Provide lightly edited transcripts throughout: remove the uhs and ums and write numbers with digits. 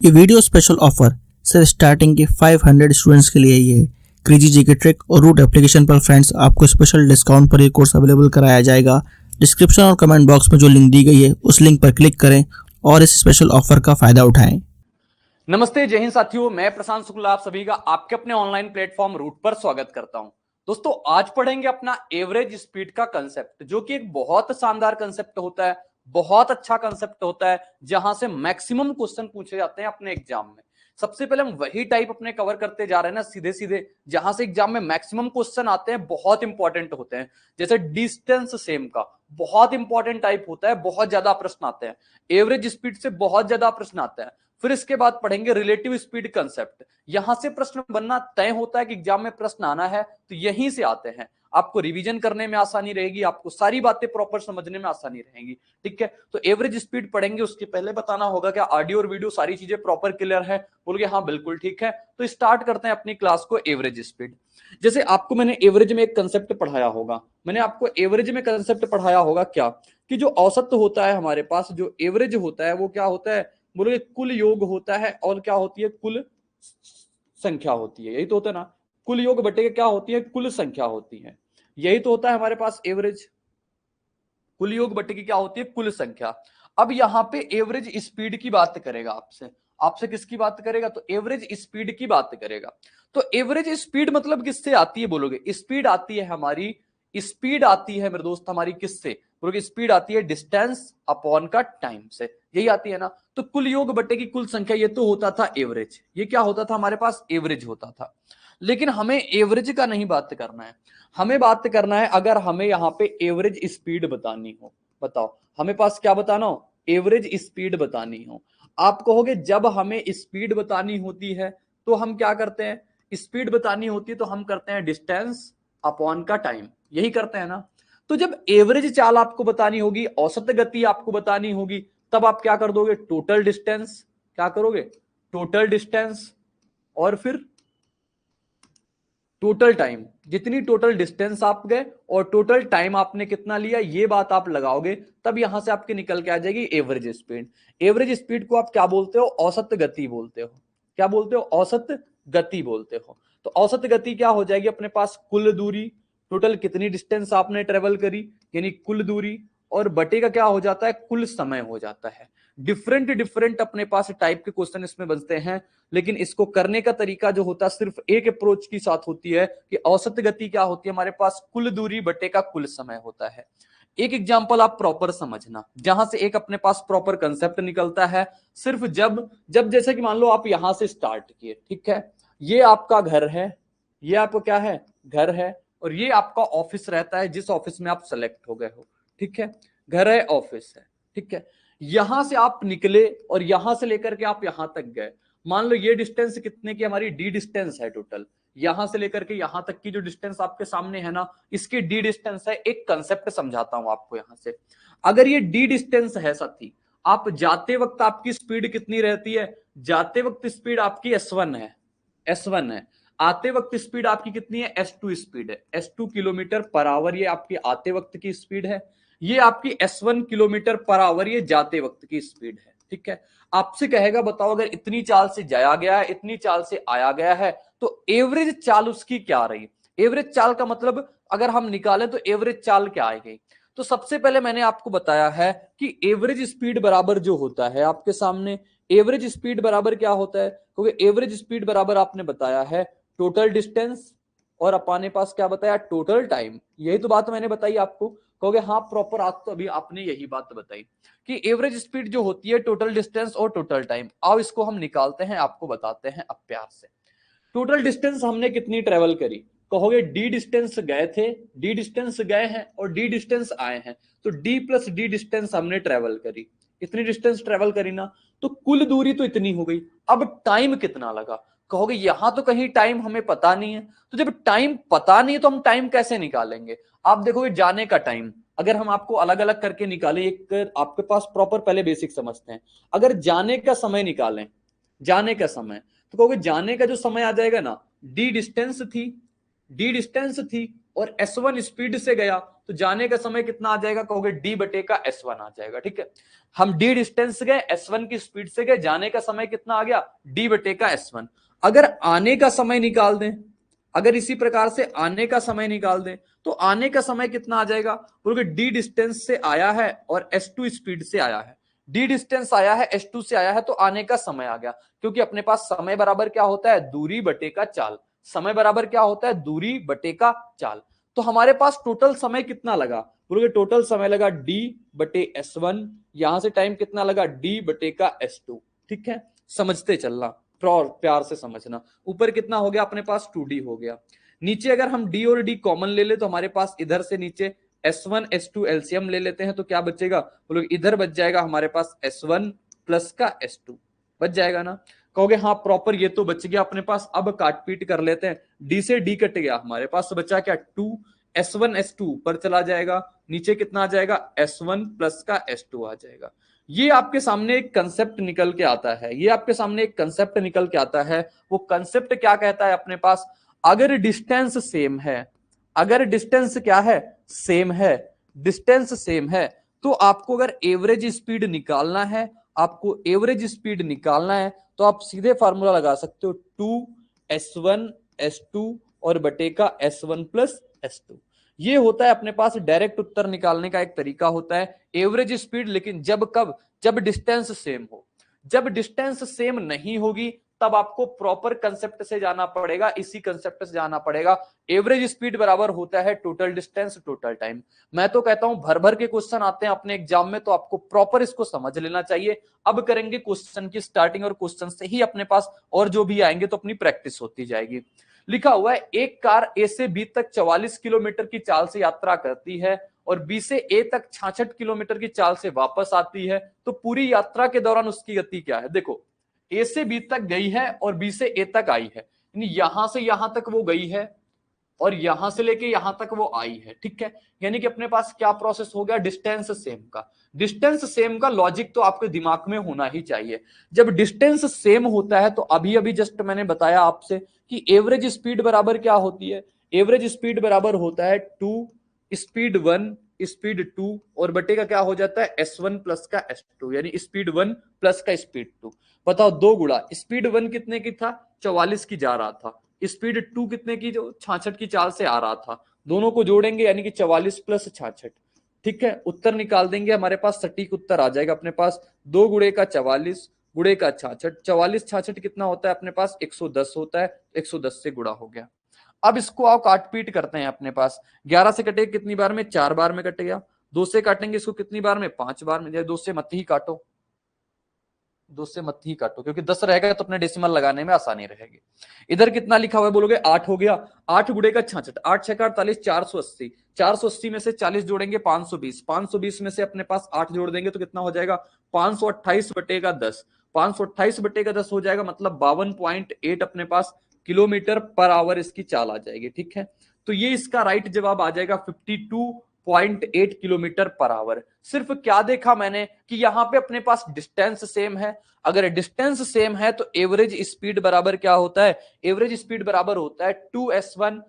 ये video special offer सिर्फ starting के 500 स्टूडेंट्स के लिए ही है। क्रेजी जीके ट्रिक और रूट एप्लीकेशन पर फ्रेंड्स आपको स्पेशल डिस्काउंट पर ये कोर्स अवेलेबल कराया जाएगा। डिस्क्रिप्शन और कमेंट बॉक्स में जो लिंक दी गई है उस लिंक पर क्लिक करें और इस स्पेशल ऑफर का फायदा उठाएं। नमस्ते, जय हिंद साथियों, मैं प्रशांत शुक्ला आप सभी का आपके अपने ऑनलाइन प्लेटफॉर्म रूट पर स्वागत करता हूं। दोस्तों, आज पढ़ेंगे अपना एवरेज स्पीड का कंसेप्ट, जो कि एक बहुत शानदार कंसेप्ट होता है, बहुत अच्छा कंसेप्ट होता है, जहां से मैक्सिमम क्वेश्चन पूछे जाते हैं अपने एग्जाम में। सबसे पहले हम वही टाइप अपने कवर करते जा रहे हैं ना, सीधे सीधे, जहां से एग्जाम में मैक्सिमम क्वेश्चन आते हैं, बहुत इंपॉर्टेंट होते हैं। जैसे डिस्टेंस सेम का बहुत इंपॉर्टेंट टाइप होता है, बहुत ज्यादा प्रश्न आते हैं। एवरेज स्पीड से बहुत ज्यादा प्रश्न आता है। फिर इसके बाद पढ़ेंगे रिलेटिव स्पीड कंसेप्ट। यहां से प्रश्न बनना तय होता है कि एग्जाम में प्रश्न आना है, तो यहीं से आते हैं। आपको रिवीजन करने में आसानी रहेगी, आपको सारी बातें प्रॉपर समझने में आसानी रहेगी। ठीक है, तो एवरेज स्पीड पढ़ेंगे। उसके पहले बताना होगा क्या ऑडियो और वीडियो सारी चीजें प्रॉपर क्लियर है? बोलोगे हाँ बिल्कुल ठीक है। तो स्टार्ट करते हैं अपनी क्लास को एवरेज स्पीड। जैसे आपको मैंने एवरेज में एक कंसेप्ट पढ़ाया होगा, मैंने आपको एवरेज में कंसेप्ट पढ़ाया होगा क्या, कि जो औसत होता है हमारे पास, जो एवरेज होता है वो क्या होता है? बोलोगे कुल योग होता है, और क्या होती है? कुल संख्या होती है। यही तो होता है ना, कुल योग बटे क्या होती है? कुल संख्या होती है। यही तो होता है हमारे पास एवरेज। कुल योग बटे की क्या होती है? कुल संख्या। अब यहां पे एवरेज स्पीड की बात करेगा आपसे। आपसे किसकी बात करेगा? तो एवरेज स्पीड की बात करेगा। तो एवरेज स्पीड मतलब किससे आती है? बोलोगे स्पीड आती है हमारी, स्पीड आती है मेरे दोस्त हमारी किससे? बोलोगे स्पीड आती है डिस्टेंस अपॉन का टाइम से। यही आती है ना। तो कुल योग बटे की कुल संख्या, ये तो होता था एवरेज। ये क्या होता था हमारे पास? एवरेज होता था। लेकिन हमें एवरेज का नहीं बात करना है, हमें बात करना है अगर हमें यहां पे एवरेज स्पीड बतानी हो। बताओ हमें पास क्या बताना हो? एवरेज स्पीड बतानी हो। आप कहोगे जब हमें स्पीड बतानी होती है तो हम क्या करते हैं? स्पीड बतानी होती है तो हम करते हैं डिस्टेंस अपॉन का टाइम। यही करते हैं ना। तो जब एवरेज चाल आपको बतानी होगी, औसत गति आपको बतानी होगी, तब आप क्या कर दोगे? Total distance. क्या करोगे? टोटल डिस्टेंस और फिर टोटल टाइम। जितनी टोटल डिस्टेंस आप गए और टोटल टाइम आपने कितना लिया, ये बात आप लगाओगे, तब यहां से आपके निकल के आ जाएगी एवरेज स्पीड। एवरेज स्पीड को आप क्या बोलते हो? औसत गति बोलते हो। क्या बोलते हो? औसत गति बोलते हो। तो औसत गति क्या हो जाएगी अपने पास? कुल दूरी, टोटल कितनी डिस्टेंस आपने ट्रेवल करी, यानी कुल दूरी, और बटे का क्या हो जाता है? कुल समय हो जाता है। डिफरेंट डिफरेंट अपने पास टाइप के क्वेश्चन इसमें बनते हैं, लेकिन इसको करने का तरीका जो होता है सिर्फ एक अप्रोच की साथ होती है, कि औसत गति क्या होती है हमारे पास? कुल दूरी बटे का कुल समय होता है। एक एग्जांपल आप प्रॉपर समझना, जहां से एक अपने पास प्रॉपर कंसेप्ट निकलता है। सिर्फ जब जब जैसे कि मान लो आप यहां से स्टार्ट किए, ठीक है, ये आपका घर है, ये आपको क्या है? घर है, और ये आपका ऑफिस रहता है, जिस ऑफिस में आप सेलेक्ट हो गए हो। ठीक है, घर है, ऑफिस है। ठीक है, यहां से आप निकले और यहां से लेकर के आप यहां तक गए। मान लो ये डिस्टेंस कितने की हमारी? डी डिस्टेंस है टोटल। यहां से लेकर के यहां तक की जो डिस्टेंस आपके सामने है ना, इसकी डी डिस्टेंस है। एक कंसेप्ट समझाता हूं आपको यहां से। अगर ये डी डिस्टेंस है साथी, आप जाते वक्त आपकी स्पीड कितनी रहती है? जाते वक्त स्पीड आपकी S1 है, S1 है। आते वक्त स्पीड आपकी कितनी है? S2 स्पीड है, S2 किलोमीटर पर आवर। ये आपकी आते वक्त की स्पीड है। ये आपकी S1 किलोमीटर पर आवर, ये जाते वक्त की स्पीड है। ठीक है, आपसे कहेगा बताओ अगर इतनी चाल से जाया गया है, इतनी चाल से आया गया है, तो एवरेज चाल उसकी क्या रही? एवरेज चाल का मतलब अगर हम निकालें तो एवरेज चाल क्या आएगी? तो सबसे पहले मैंने आपको बताया है कि एवरेज स्पीड बराबर जो होता है आपके सामने, एवरेज स्पीड बराबर क्या होता है? क्योंकि एवरेज स्पीड बराबर आपने बताया है टोटल डिस्टेंस, और अपने पास क्या बताया? Total time. यही तो बात मैंने बताई आपको। कहोगे हाँ प्रॉपर, आज तो अभी आपने यही बात बताई कि एवरेज स्पीड जो होती है टोटल डिस्टेंस और टोटल टाइम। आओ इसको हम निकालते हैं, आपको बताते हैं अब प्यार से। टोटल डिस्टेंस हमने कितनी ट्रेवल करी? कहोगे डी डिस्टेंस गए थे, डी डिस्टेंस गए हैं, और डी डिस्टेंस आए हैं, तो डी प्लस डी डिस्टेंस हमने ट्रेवल करी। इतनी डिस्टेंस ट्रेवल करी ना, तो कुल दूरी तो इतनी हो गई। अब टाइम कितना लगा? कहोगे यहां तो कहीं टाइम हमें पता नहीं है। तो जब टाइम पता नहीं है तो हम टाइम कैसे निकालेंगे? आप देखोगे जाने का टाइम, अगर हम आपको अलग अलग करके निकालें, एक आपके पास प्रॉपर पहले बेसिक समझते हैं। अगर जाने का समय निकालें, जाने का समय, तो कहोगे जाने का जो समय आ जाएगा ना, डी डिस्टेंस थी, डी डिस्टेंस थी, और S1 स्पीड से गया तो जाने का समय कितना आ जाएगा, कहोगे D बटे का S1 आ जाएगा। ठीक है, हम D डिस्टेंस गए, S1 की स्पीड से गए, जाने का समय कितना आ गया, D बटे का S1। अगर आने का समय निकाल दें, अगर इसी प्रकार से आने का समय निकाल दें तो आने का समय कितना आ जाएगा, बोलोगे D डिस्टेंस से आया है और S2 स्पीड से आया है, D डिस्टेंस आया है, S2 से आया है, तो आने का समय आ गया। क्योंकि अपने पास समय बराबर क्या होता है, दूरी बटे का चाल। समय बराबर क्या होता है, दूरी बटे का चाल। तो हमारे पास टोटल समय कितना लगा, बोलोगे टोटल समय लगा D बटे S1, यहां से टाइम कितना लगा, D बटे का S2। ठीक है, समझते चलना, प्यार से समझना। ऊपर कितना हो गया अपने पास, 2D हो गया। नीचे अगर हम D और D कॉमन ले ले तो हमारे पास इधर से नीचे S1 S2 एलसीएम ले लेते हैं तो क्या बचेगा, बोलोगे इधर बच जाएगा हमारे पास S1 प्लस का S2 बच जाएगा ना। कहोगे हाँ प्रॉपर ये तो बच गया अपने पास। अब काट पीट कर लेते हैं, D से D कट गया, हमारे पास बचा क्या, 2, S1 S2 ऊपर चला जाएगा, नीचे कितना आ जाएगा, S1 प्लस का S2 आ जाएगा। ये आपके सामने एक कंसेप्ट निकल के आता है, ये आपके सामने एक कंसेप्ट निकल के आता है। वो कंसेप्ट क्या कहता है अपने पास, अगर डिस्टेंस सेम है, अगर डिस्टेंस क्या है, सेम है, डिस्टेंस सेम है, तो आपको अगर एवरेज स्पीड निकालना है, आपको एवरेज स्पीड निकालना है तो आप सीधे फार्मूला लगा सकते हो 2S1 S2 और बटे का S1 प्लस S2। ये होता है अपने पास डायरेक्ट उत्तर निकालने का एक तरीका होता है, एवरेज स्पीड। लेकिन जब कब, जब डिस्टेंस सेम हो। जब डिस्टेंस सेम नहीं होगी तब आपको प्रॉपर कंसेप्ट से जाना पड़ेगा, इसी कंसेप्ट से जाना पड़ेगा। एवरेज स्पीड बराबर होता है टोटल डिस्टेंस टोटल टाइम। मैं तो कहता हूं भर भर के क्वेश्चन आते हैं अपने एग्जाम में, तो आपको प्रॉपर इसको समझ लेना चाहिए। अब करेंगे क्वेश्चन की स्टार्टिंग, और क्वेश्चन से ही अपने पास और जो भी आएंगे तो अपनी प्रैक्टिस होती जाएगी। लिखा हुआ है एक कार ए से बी तक 44 किलोमीटर की चाल से यात्रा करती है और बी से ए तक 66 किलोमीटर की चाल से वापस आती है, तो पूरी यात्रा के दौरान उसकी गति क्या है। देखो ए से बी तक गई है और बी से ए तक आई है, यानी यहां से यहां तक वो गई है और यहां से लेके यहां तक वो आई है। ठीक है, यानी कि अपने पास क्या प्रोसेस हो गया, डिस्टेंस सेम का। डिस्टेंस सेम का लॉजिक तो आपके दिमाग में होना ही चाहिए। जब डिस्टेंस सेम होता है तो अभी अभी जस्ट मैंने बताया आपसे कि एवरेज स्पीड बराबर क्या होती है, एवरेज स्पीड बराबर होता है 2 स्पीड 1 स्पीड 2 और बटे का क्या हो जाता है, S1 प्लस का S2, यानी स्पीड 1 प्लस का स्पीड 2। बताओ दो गुणा, स्पीड 1 कितने की था, 44 की जा रहा था, स्पीड 2 कितने की, जो 66 की चाल से आ रहा था। दोनों को जोड़ेंगे यानी कि 44 प्लस 66। ठीक है, उत्तर निकाल देंगे, हमारे पास सटीक उत्तर आ जाएगा अपने पास। 2 गुणे का 44 गुणे का 66, 44 66 कितना होता है अपने पास, 110 होता है, 110 से गुणा हो गया। अब इसको आओ काट पीट करते हैं अपने पास। 11 से कटे कितनी बार में, 4 बार में कट गया। 2 से काटेंगे इसको कितनी बार में, 5 बार में। 2 से मत ही काटो, 2 से मत ही काटो, क्योंकि 10 रहेगा तो अपने डेसिमल लगाने में आसानी रहेगी। इधर कितना लिखा हुआ है, बोलोगे 8 हो गया। 8 गुणे का 66, 8 6 48, 480। 480 में से 40 जोड़ेंगे 520, 520 में से अपने पास 8 जोड़ देंगे तो कितना हो जाएगा, 528 बटे का 10। 528 बटे का 10 हो जाएगा, मतलब 52.8 अपने पास किलोमीटर पर आवर इसकी चाल आ जाएगी। ठीक है, तो ये इसका राइट जवाब आ जाएगा 52.8 किलोमीटर पर आवर। सिर्फ क्या देखा मैंने कि यहां पे अपने पास डिस्टेंस सेम है। अगर डिस्टेंस सेम है तो एवरेज स्पीड बराबर क्या होता है, एवरेज स्पीड बराबर होता है 2S1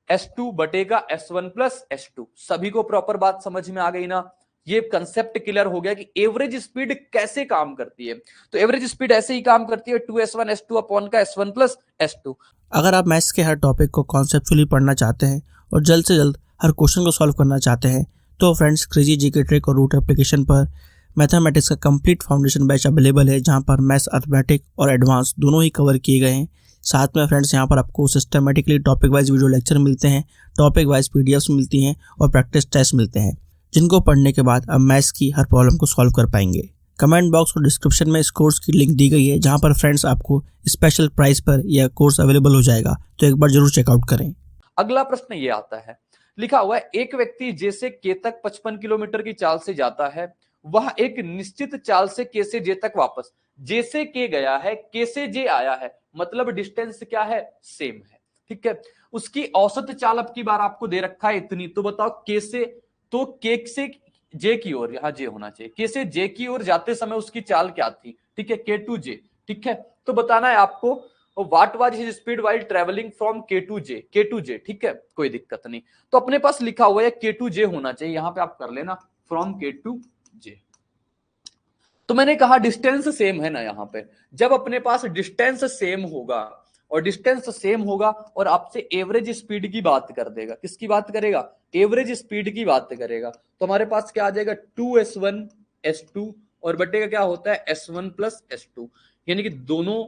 S2 बटेगा S1 plus S2। सभी को प्रॉपर बात समझ में आ गई ना। ये कंसेप्ट क्लियर हो गया कि एवरेज स्पीड कैसे काम करती है। तो एवरेज स्पीड ऐसे ही काम करती है 2S1 S2 अपॉन का S1 प्लस S2। अगर आप मैथ्स के हर टॉपिक को कॉन्सेप्चुअली पढ़ना चाहते हैं और जल्द से जल्द हर क्वेश्चन को सॉल्व करना चाहते हैं तो फ्रेंड्स क्रेजी जीके ट्रिक और रूट एप्लीकेशन पर मैथमेटिक्स का कंप्लीट फाउंडेशन बैच अवेलेबल है, जहां पर मैथ्स अर्थमेटिक और एडवांस दोनों ही कवर किए गए हैं। साथ में फ्रेंड्स यहाँ पर आपको systematically topic wise video lecture मिलते हैं, टॉपिक वाइज पीडीएफ्स मिलती हैं और प्रैक्टिस टेस्ट मिलते हैं, जिनको पढ़ने के बाद आप मैथ्स की हर प्रॉब्लम को सॉल्व कर पाएंगे। कमेंट बॉक्स और डिस्क्रिप्शन में इस कोर्स की लिंक दी गई है, जहां पर फ्रेंड्स आपको स्पेशल प्राइस पर यह कोर्स अवेलेबल हो जाएगा, तो एक बार जरूर चेकआउट करें। अगला प्रश्न ये आता है, लिखा हुआ है एक व्यक्ति जे से के तक 55 किलोमीटर की चाल से जाता है, वह एक निश्चित चाल से के से जे तक वापस, जे से के गया है, के से जे आया है, मतलब डिस्टेंस क्या है, सेम है। ठीक है, उसकी औसत चाल अब की बार आपको दे रखा है इतनी, तो बताओ के से, तो के से जे की ओर, यहां जे होना चाहिए, के से जे की ओर जाते समय उसकी चाल क्या थी। ठीक है, के टू जे। ठीक है, तो बताना है आपको और what was his speed while travelling from के टू जे, ठीक है, कोई दिक्कत नहीं। तो अपने पास लिखा हुआ है के टू जे होना चाहिए, यहां पे आप कर लेना फ्रॉम के टू जे। तो मैंने कहा डिस्टेंस सेम है ना, यहां पे जब अपने पास डिस्टेंस सेम होगा और डिस्टेंस सेम होगा और आपसे एवरेज स्पीड की बात कर देगा, किसकी बात करेगा, एवरेज स्पीड की बात करेगा, तो हमारे पास क्या आ जाएगा 2s1 s2 और बटे का क्या होता है s1 प्लस s2, यानी कि दोनों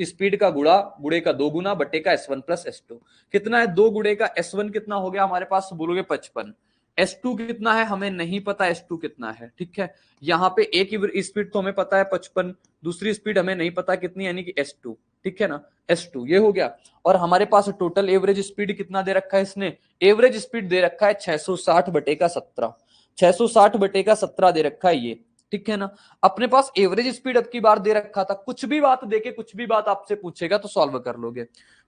स्पीड का गुणा, गुणे का दो गुना बटे का s1 प्लस s2 कितना है, दो गुणे का s1 कितना हो गया हमारे पास, बोलोगे 55, s2 कितना है हमें नहीं पता, s2 कितना है, ठीक है। यहाँ पे एक ही स्पीड तो हमें पता है 55, दूसरी स्पीड हमें नहीं पता कितनी, यानी कि s2, ठीक है ना, s2 ये हो गया। और हमारे पास टोटल एवरेज स्पीड कितना दे रखा है इसने, एवरेज स्पीड दे रखा है 660 बटे का 17, 660 बटे का 17 दे रखा है ये, ठीक है ना। अपने पास एवरेज स्पीड अब की बार दे रखा था, कुछ भी बात देके कुछ भी बात आपसे पूछेगा तो सॉल्व कर लोगे।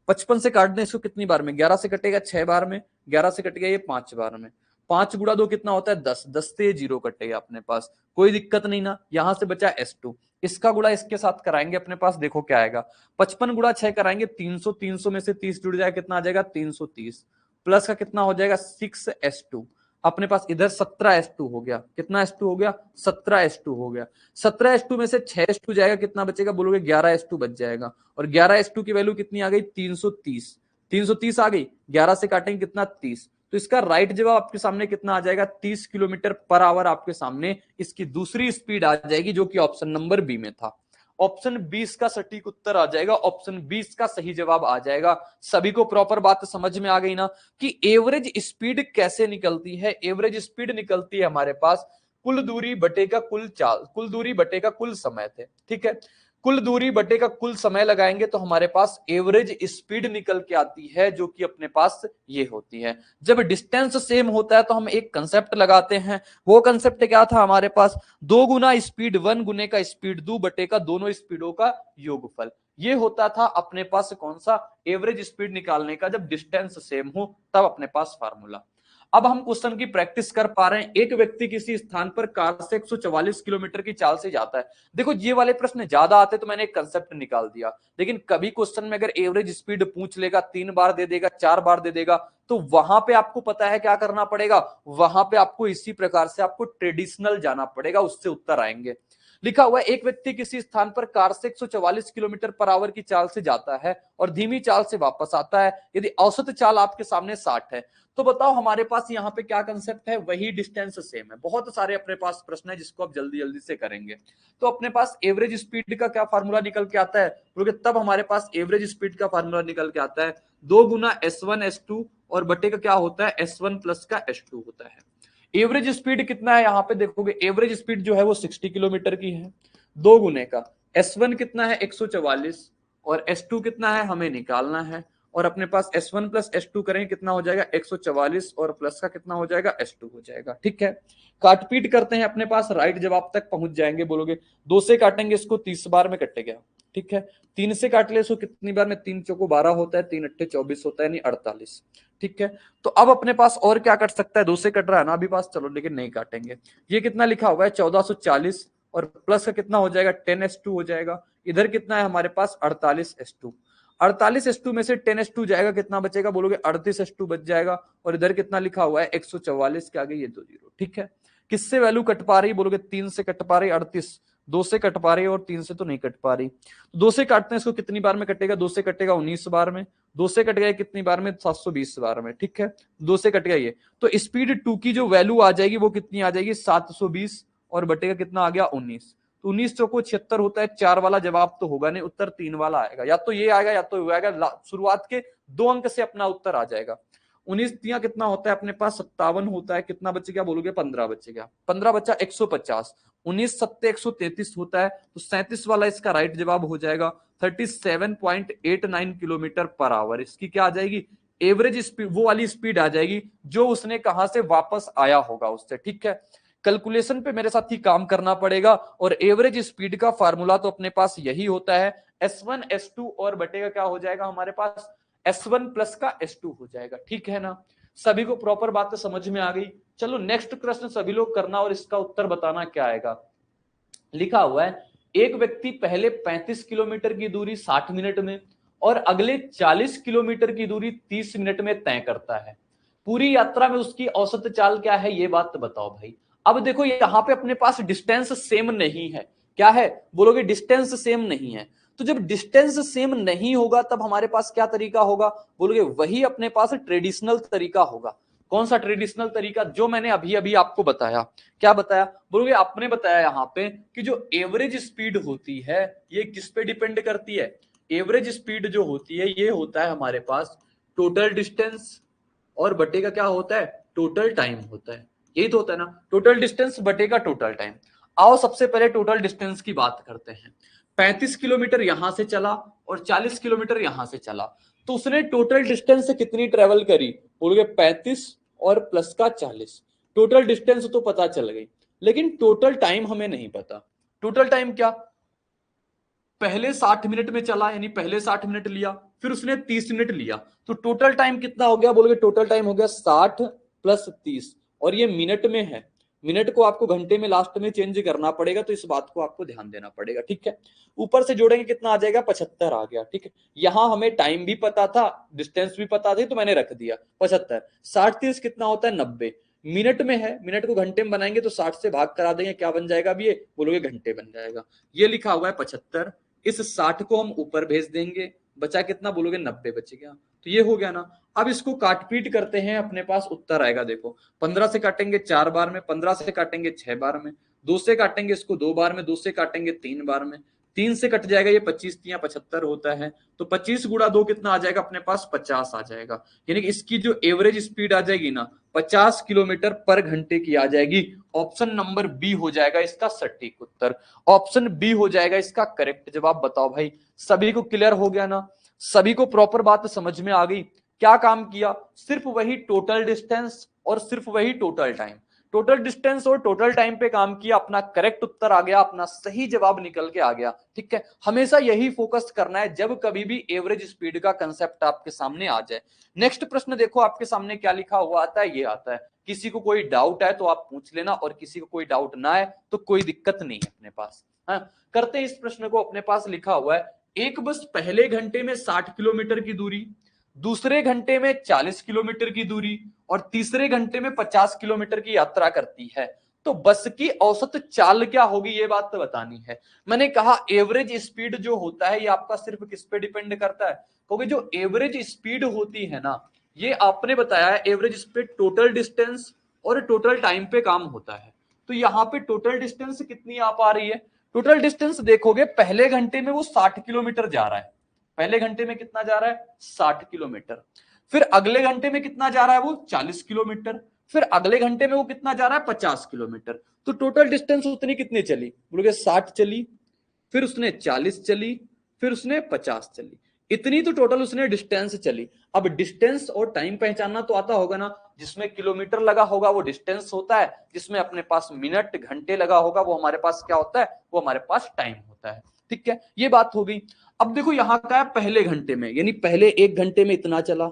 55 से काट दें इसको कितनी बार में, 11 से कटेगा 6 बार में, 11 से कटेगा ये 5 बार में, 5 गुणा 2 कितना होता है 10, 10 से 0 कटेगा अपने पास, कोई दिक्कत नहीं ना। यहां से बचा s2, इसका गुणा इसके साथ कराएंगे अपने पास, देखो क्या आएगा, 55 गुणा 6 कराएंगे 300, 300 में से 30 जुड़ जाएगा कितना आ जाएगा 330, प्लस का कितना हो जाएगा 6s2, अपने पास इधर 17s2 हो गया, कितना s2 हो गया 17s2 हो गया, 17s2 में से 6s2 जाएगा कितना बचेगा, बोलोगे 11s2 बच जाएगा, और 11s2 की वैल्यू कितनी आ गई 330, 330 आ गई, 11 से काटेंगे कितना 30, तो इसका राइट जवाब आपके सामने कितना आ जाएगा 30 किलोमीटर पर आवर आपके सामने इसकी दूसरी स्पीड आ जाएगी, जो कि ऑप्शन नंबर बी में था। ऑप्शन 20 का सटीक उत्तर आ जाएगा, ऑप्शन 20 का सही जवाब आ जाएगा। सभी को प्रॉपर बात समझ में आ गई ना कि एवरेज स्पीड कैसे निकलती है, एवरेज स्पीड निकलती है हमारे पास कुल दूरी बटे का कुल चाल, कुल दूरी बटे का कुल समय थे, ठीक है, कुल दूरी बटे का कुल समय लगाएंगे तो हमारे पास एवरेज स्पीड निकल के आती है, जो कि अपने पास ये होती है। जब डिस्टेंस सेम होता है तो हम एक कंसेप्ट लगाते हैं, वो कंसेप्ट क्या था हमारे पास, दो गुना स्पीड वन गुने का स्पीड दो बटे का दोनों स्पीडों का योगफल, ये होता था अपने पास कौन सा, एवरेज स्पीड निकालने का, जब डिस्टेंस सेम हो तब अपने पास फार्मूला। अब हम क्वेश्चन की प्रैक्टिस कर पा रहे हैं, एक व्यक्ति किसी स्थान पर कार से 144 किलोमीटर की चाल से जाता है। देखो ये वाले प्रश्न ज्यादा आते तो मैंने एक कंसेप्ट निकाल दिया, लेकिन कभी क्वेश्चन में अगर एवरेज स्पीड पूछ लेगा, 3 बार दे देगा, 4 बार दे देगा, तो वहां पे आपको पता है क्या करना पड़ेगा, वहां पे आपको इसी प्रकार से आपको ट्रेडिशनल जाना पड़ेगा, उससे उत्तर आएंगे। लिखा हुआ है एक व्यक्ति किसी स्थान पर कार से 144 किलोमीटर पर आवर की चाल से जाता है और धीमी चाल से वापस आता है, यदि औसत चाल आपके सामने 60 है, तो बताओ हमारे पास यहाँ पे क्या कंसेप्ट है, वही डिस्टेंस सेम है। बहुत सारे अपने पास प्रश्न है जिसको आप जल्दी जल्दी से करेंगे। तो अपने पास एवरेज स्पीड का क्या फार्मूला निकल के आता है, क्योंकि तब हमारे पास एवरेज स्पीड का फार्मूला निकल के आता है 2 गुना S1 S2 और बटे का क्या होता है S1 प्लस का S2 होता है। एवरेज स्पीड कितना है यहाँ पे देखोगे, एवरेज स्पीड जो है वो 60 किलोमीटर की है, दो गुने का S1 कितना है 144 और S2 कितना है हमें निकालना है, और अपने पास S1 प्लस S2 करें कितना हो जाएगा 144 और प्लस का कितना हो जाएगा S2 हो जाएगा, ठीक है। काटपीट करते हैं, अपने पास राइट जवाब तक पहुंच जाएंगे, बोलोगे 2 से काटेंगे इसको 30 बार में कटेगा, ठीक है। 3 से काट ले इसको कितनी बार में, 3 चौको 12 होता है, 3 अट्ठे 24 होता है, यानी 48, ठीक है। तो अब अपने पास और क्या कट सकता है, 2 से कट रहा है ना अभी पास, चलो लेकिन नहीं काटेंगे। ये कितना लिखा हुआ है 1440 और प्लस का कितना हो जाएगा 10s2 हो जाएगा, इधर कितना है हमारे पास 48s2, 48s2 में से 10s2 जाएगा कितना बचेगा, बोलोगे 38s2 बच जाएगा, और इधर कितना लिखा हुआ है 144 के आगे ये 2 जीरो, ठीक है। किससे वैल्यू कट पा रही, बोलोगे 3 से कट पा रही, 38, 2 से कट पा रही और 3 से तो नहीं कट पा रही, तो 2 से काटते हैं इसको कितनी बार में कटेगा, 2 से कटेगा 19 बार में, 2 से कट गया कितनी बार में 720 बार में, ठीक है। 2 से कट गया ये, तो स्पीड 2 की जो वैल्यू आ जाएगी वो कितनी आ जाएगी 720 और बटेगा कितना आ गया 19, तो 19 चौको 76 होता है, 4 वाला जवाब तो होगा नहीं, उत्तर 3 वाला आएगा, या तो ये आएगा या तो ये आएगा, शुरुआत के 2 अंक से अपना उत्तर आ जाएगा। 19 दिया कितना होता है अपने पास 57 होता है, कितना बचेगा बोलोगे 15 बचेगा, 15 बचा 150, 19 सत्ते 133 होता है, तो 37 वाला इसका राइट जवाब हो जाएगा 37.89 किलोमीटर पर आवर, इसकी क्या आ जाएगी एवरेज स्पीड, वो वाली स्पीड आ जाएगी जो उसने कहां से वापस आया होगा उससे, ठीक है। कैलकुलेशन पे मेरे साथ ही काम करना पड़ेगा, और एवरेज स्पीड का फार्मूला तो अपने पास यही होता है S1 S2 और बटेगा क्या हो जाएगा हमारे पास S1 प्लस का S2 हो जाएगा, ठीक है ना। सभी को प्रॉपर बातें समझ में आ गई। चलो नेक्स्ट प्रश्न सभी लोग करना और इसका उत्तर बताना क्या आएगा। लिखा हुआ है एक व्यक्ति पहले 35 किलोमीटर की दूरी 60 मिनट में और अगले 40 किलोमीटर की दूरी 30 मिनट में तय करता है, पूरी यात्रा में उसकी औसत चाल क्या है, ये बात बताओ भाई। अब देखो यहां पे अपने पास डिस्टेंस सेम नहीं है, क्या है बोलोगे, डिस्टेंस सेम नहीं है। तो जब डिस्टेंस सेम नहीं होगा तब हमारे पास क्या तरीका होगा, बोलोगे वही अपने पास ट्रेडिशनल तरीका होगा। कौन सा ट्रेडिशनल तरीका, जो मैंने अभी अभी आपको बताया। क्या बताया, बोलोगे आपने बताया यहां पे कि जो एवरेज स्पीड होती है ये किस पे डिपेंड करती है, एवरेज स्पीड जो होती है ये होता है हमारे पास टोटल डिस्टेंस और बटे का क्या होता है, टोटल टाइम होता है। यही तो होता है ना, टोटल डिस्टेंस बटे का टोटल टाइम। आओ सबसे पहले टोटल डिस्टेंस की बात करते हैं। 35 किलोमीटर यहां से चला और 40 किलोमीटर यहां से चला, तो उसने टोटल डिस्टेंस कितनी ट्रेवल करी, बोलोगे 35 और प्लस का 40। टोटल डिस्टेंस तो पता चल गई, लेकिन टोटल टाइम हमें नहीं पता। टोटल टाइम क्या, पहले 60 मिनट में चला यानी पहले 60 मिनट लिया, फिर उसने 30 मिनट लिया, तो टोटल टाइम कितना हो गया, बोलोगे टोटल टाइम हो गया 60 प्लस 30, और ये मिनट में है। मिनट को आपको घंटे में लास्ट में चेंज करना पड़ेगा, तो इस बात को आपको ध्यान देना पड़ेगा, ठीक है। ऊपर से जोड़ेंगे कितना आ जाएगा, 75 आ गया, ठीक है। यहां हमें टाइम भी पता था, डिस्टेंस भी पता थी, तो मैंने रख दिया 75। 60 30 कितना होता है, 90। मिनट में है, मिनट को घंटे में बनाएंगे तो 60 से भाग करा देंगे, क्या बन जाएगा, अब ये बोलोगे घंटे बन जाएगा। ये लिखा हुआ है 75, इस 60 को हम ऊपर भेज देंगे, बचा कितना, बोलोगे 90 बच गया, तो ये हो गया ना। अब इसको काट पीट करते हैं, अपने पास उत्तर आएगा, देखो 15 से काटेंगे 4 बार में, 15 से काटेंगे 6 बार में, 2 से काटेंगे इसको 2 बार में, 2 से काटेंगे 3 बार में, 3 से कट जाएगा, ये 25 या 75 होता है, तो 25 गुणा 2 कितना आ जाएगा अपने पास, 50 आ जाएगा। यानी कि इसकी जो एवरेज स्पीड आ जाएगी ना 50 किलोमीटर पर घंटे की आ जाएगी। ऑप्शन नंबर बी हो जाएगा इसका सटीक उत्तर, ऑप्शन बी हो जाएगा इसका करेक्ट जवाब। बताओ भाई, सभी को क्लियर हो गया ना, सभी को प्रॉपर बात समझ में आ गई। क्या काम किया, सिर्फ वही टोटल डिस्टेंस और सिर्फ वही टोटल टाइम, टोटल डिस्टेंस और टोटल टाइम पे काम किया, अपना करेक्ट उत्तर आ गया, अपना सही जवाब निकल के आ गया, ठीक है। हमेशा यही फोकस करना है जब कभी भी एवरेज स्पीड का कंसेप्ट आपके सामने आ जाए। नेक्स्ट प्रश्न देखो आपके सामने क्या लिखा हुआ आता है, ये आता है, किसी को कोई डाउट है तो आप पूछ लेना, और किसी को कोई डाउट ना है तो कोई दिक्कत नहीं है अपने पास। हाँ, करते हैं इस प्रश्न को। अपने पास लिखा हुआ है, एक बस पहले घंटे में 60 किलोमीटर की दूरी, दूसरे घंटे में 40 किलोमीटर की दूरी और तीसरे घंटे में 50 किलोमीटर की यात्रा करती है, तो बस की औसत चाल क्या होगी, ये बात तो बतानी है। मैंने कहा एवरेज स्पीड जो होता है ये आपका सिर्फ किस पे डिपेंड करता है, क्योंकि जो एवरेज स्पीड होती है ना, ये आपने बताया है एवरेज स्पीड टोटल डिस्टेंस और टोटल टाइम पे काम होता है। तो यहाँ पे टोटल डिस्टेंस कितनी आ पा रही है, टोटल डिस्टेंस देखोगे पहले घंटे में वो 60 किलोमीटर जा रहा है, पहले घंटे में कितना जा रहा है, 60 किलोमीटर। फिर अगले घंटे में कितना जा रहा है, वो 40 किलोमीटर। फिर अगले घंटे में वो कितना जा रहा है, 50 किलोमीटर। तो टोटल डिस्टेंस उतनी कितनी चली, बोलोगे 60 चली, फिर उसने 40 चली, फिर उसने 50 चली, इतनी तो टोटल उसने डिस्टेंस चली। अब डिस्टेंस और टाइम पहचानना तो आता होगा ना, जिसमें किलोमीटर लगा होगा वो डिस्टेंस होता है, जिसमें अपने पास मिनट घंटे लगा होगा वो हमारे पास क्या होता है, वो हमारे पास टाइम होता है, ठीक है। ये बात हो गई। अब देखो यहां का है पहले घंटे में, यानी पहले एक घंटे में इतना चला,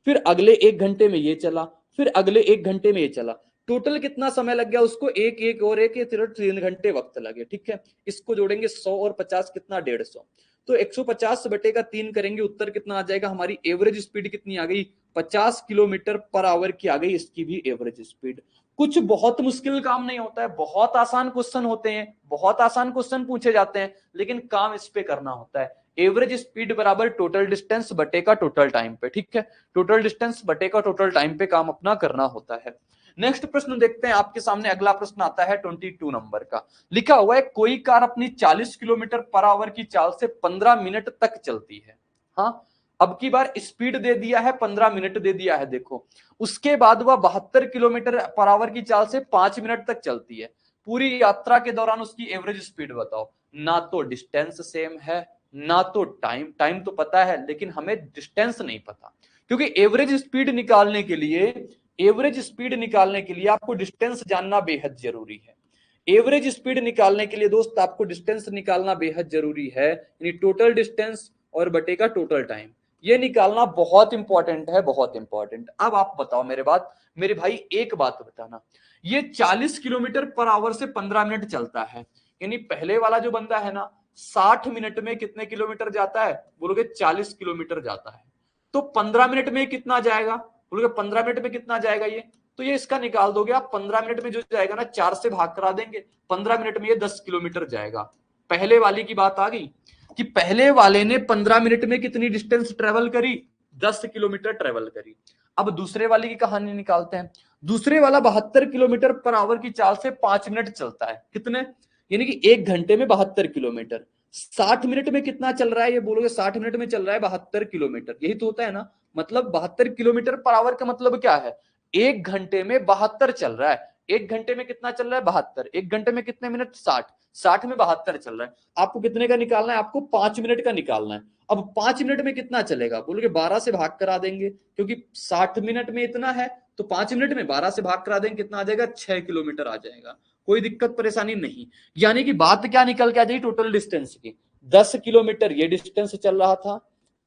फिर अगले एक घंटे में ये चला, फिर अगले एक घंटे में ये चला, टोटल कितना समय लग गया उसको, एक एक और एक 3 घंटे वक्त लगे, ठीक है। इसको जोड़ेंगे 100 और 50 कितना, 150, तो 150 बटे का 3 करेंगे, उत्तर कितना आ जाएगा, हमारी एवरेज स्पीड कितनी आ गई, 50 किलोमीटर पर आवर की आ गई इसकी भी एवरेज स्पीड। कुछ बहुत मुश्किल काम नहीं होता है, बहुत आसान क्वेश्चन होते हैं, बहुत आसान क्वेश्चन पूछे जाते हैं, लेकिन काम इस पे करना होता है। एवरेज स्पीड बराबर टोटल डिस्टेंस बटे का टोटल टाइम पे, ठीक है, टोटल डिस्टेंस बटे का टोटल टाइम पे काम अपना करना होता है। नेक्स्ट प्रश्न देखते हैं, आपके सामने अगला प्रश्न आता है 22 नंबर का। लिखा हुआ है, कोई कार अपनी 40 किलोमीटर पर आवर की चाल से 15 मिनट तक चलती है। हाँ, अब की बार स्पीड दे दिया है, 15 मिनट दे दिया है, देखो उसके बाद वह 72 किलोमीटर पर आवर की चाल से 5 मिनट तक चलती है। पूरी यात्रा के दौरान उसकी एवरेज स्पीड बताओ। ना तो डिस्टेंस सेम है, ना तो टाइम तो पता है, लेकिन हमें डिस्टेंस नहीं पता, क्योंकि एवरेज स्पीड निकालने के लिए आपको डिस्टेंस जानना बेहद जरूरी है। एवरेज स्पीड निकालने के लिए दोस्त आपको डिस्टेंस निकालना बेहद जरूरी है, यानी टोटल डिस्टेंस और बटे का टोटल टाइम, ये निकालना बहुत इंपॉर्टेंट है, बहुत इंपॉर्टेंट। अब आप बताओ मेरे भाई एक बात बताना, ये 40 किलोमीटर पर आवर से 15 मिनट चलता है, यानी पहले वाला जो बंदा है ना 60 मिनट में कितने किलोमीटर जाता है, बोलोगे 40 किलोमीटर जाता है। तो 15 मिनट में कितना जाएगा, बोलोगे 15 मिनट में कितना जाएगा ये, तो ये इसका निकाल दोगे आप। 15 मिनट में जो जाएगा ना 4 से भाग करा देंगे, 15 मिनट में ये 10 किलोमीटर जाएगा। पहले वाले की बात आ गई कि पहले वाले ने 15 मिनट में कितनी डिस्टेंस ट्रेवल करी, 10 किलोमीटर ट्रेवल करी। अब दूसरे वाले की कहानी निकालते हैं। दूसरे वाला 72 किलोमीटर पर आवर की चाल से 5 मिनट चलता है। कितने, यानी कि 1 घंटे में 72 किलोमीटर। 60 मिनट में कितना चल रहा है, ये बोलोगे 60 मिनट में चल रहा है 72 किलोमीटर, यही तो होता है ना। मतलब 72 किलोमीटर पर आवर का मतलब क्या है, 1 घंटे में 72 चल रहा है। 1 घंटे में कितना चल रहा है, 72। 1 घंटे में कितने मिनट, 60। 60 में 72 चल रहा है। आपको कितने का निकालना है, आपको 5 मिनट का निकालना है। अब 5 मिनट में कितना चलेगा, बोलोगे 12 से भाग करा देंगे, क्योंकि 60 मिनट में इतना है, तो 5 मिनट में 12 से भाग करा देंगे, कितना आ जाएगा, 6 किलोमीटर आ जाएगा। कोई दिक्कत परेशानी नहीं। यानी कि बात क्या निकल के आ जाएगी टोटल डिस्टेंस की, 10 किलोमीटर ये डिस्टेंस चल रहा था,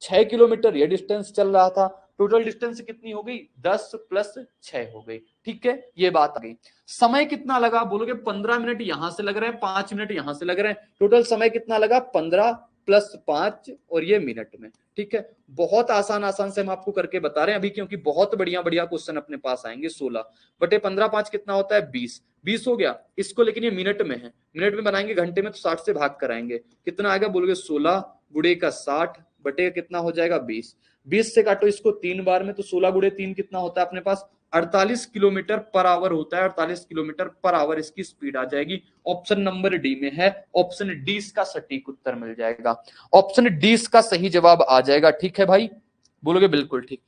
6 किलोमीटर ये डिस्टेंस चल रहा था। टोटल डिस्टेंस कितनी हो गई, 10 प्लस 6 हो गई। ठीक है, ये बात आ गई। समय कितना लगा, बोलोगे 15 मिनट यहां से लग रहे हैं, 5 मिनट यहां से लग रहे हैं। टोटल समय कितना लगा, 15 प्लस 5 और ये मिनट में। ठीक है, बहुत आसान आसान से हम आपको करके बता रहे हैं अभी, क्योंकि बहुत बढ़िया बढ़िया क्वेश्चन अपने पास आएंगे। 16 बटे 15 5 कितना होता है, 20। 20 हो गया इसको, लेकिन ये मिनट में है, मिनट में बनाएंगे, घंटे में तो 60 से भाग कराएंगे, कितना आएगा, बोलोगे 16 गुड़े का 60 बटे कितना हो जाएगा, 20। 20 से काटो इसको 3 बार में, तो 16 गुड़े 3 कितना होता है अपने पास, 48 किलोमीटर पर आवर होता है। 48 किलोमीटर पर आवर इसकी स्पीड आ जाएगी। ऑप्शन नंबर डी में है, ऑप्शन डी इसका सटीक उत्तर मिल जाएगा। ऑप्शन डी इसका सही जवाब आ जाएगा। ठीक है भाई, बोलोगे बिल्कुल ठीक।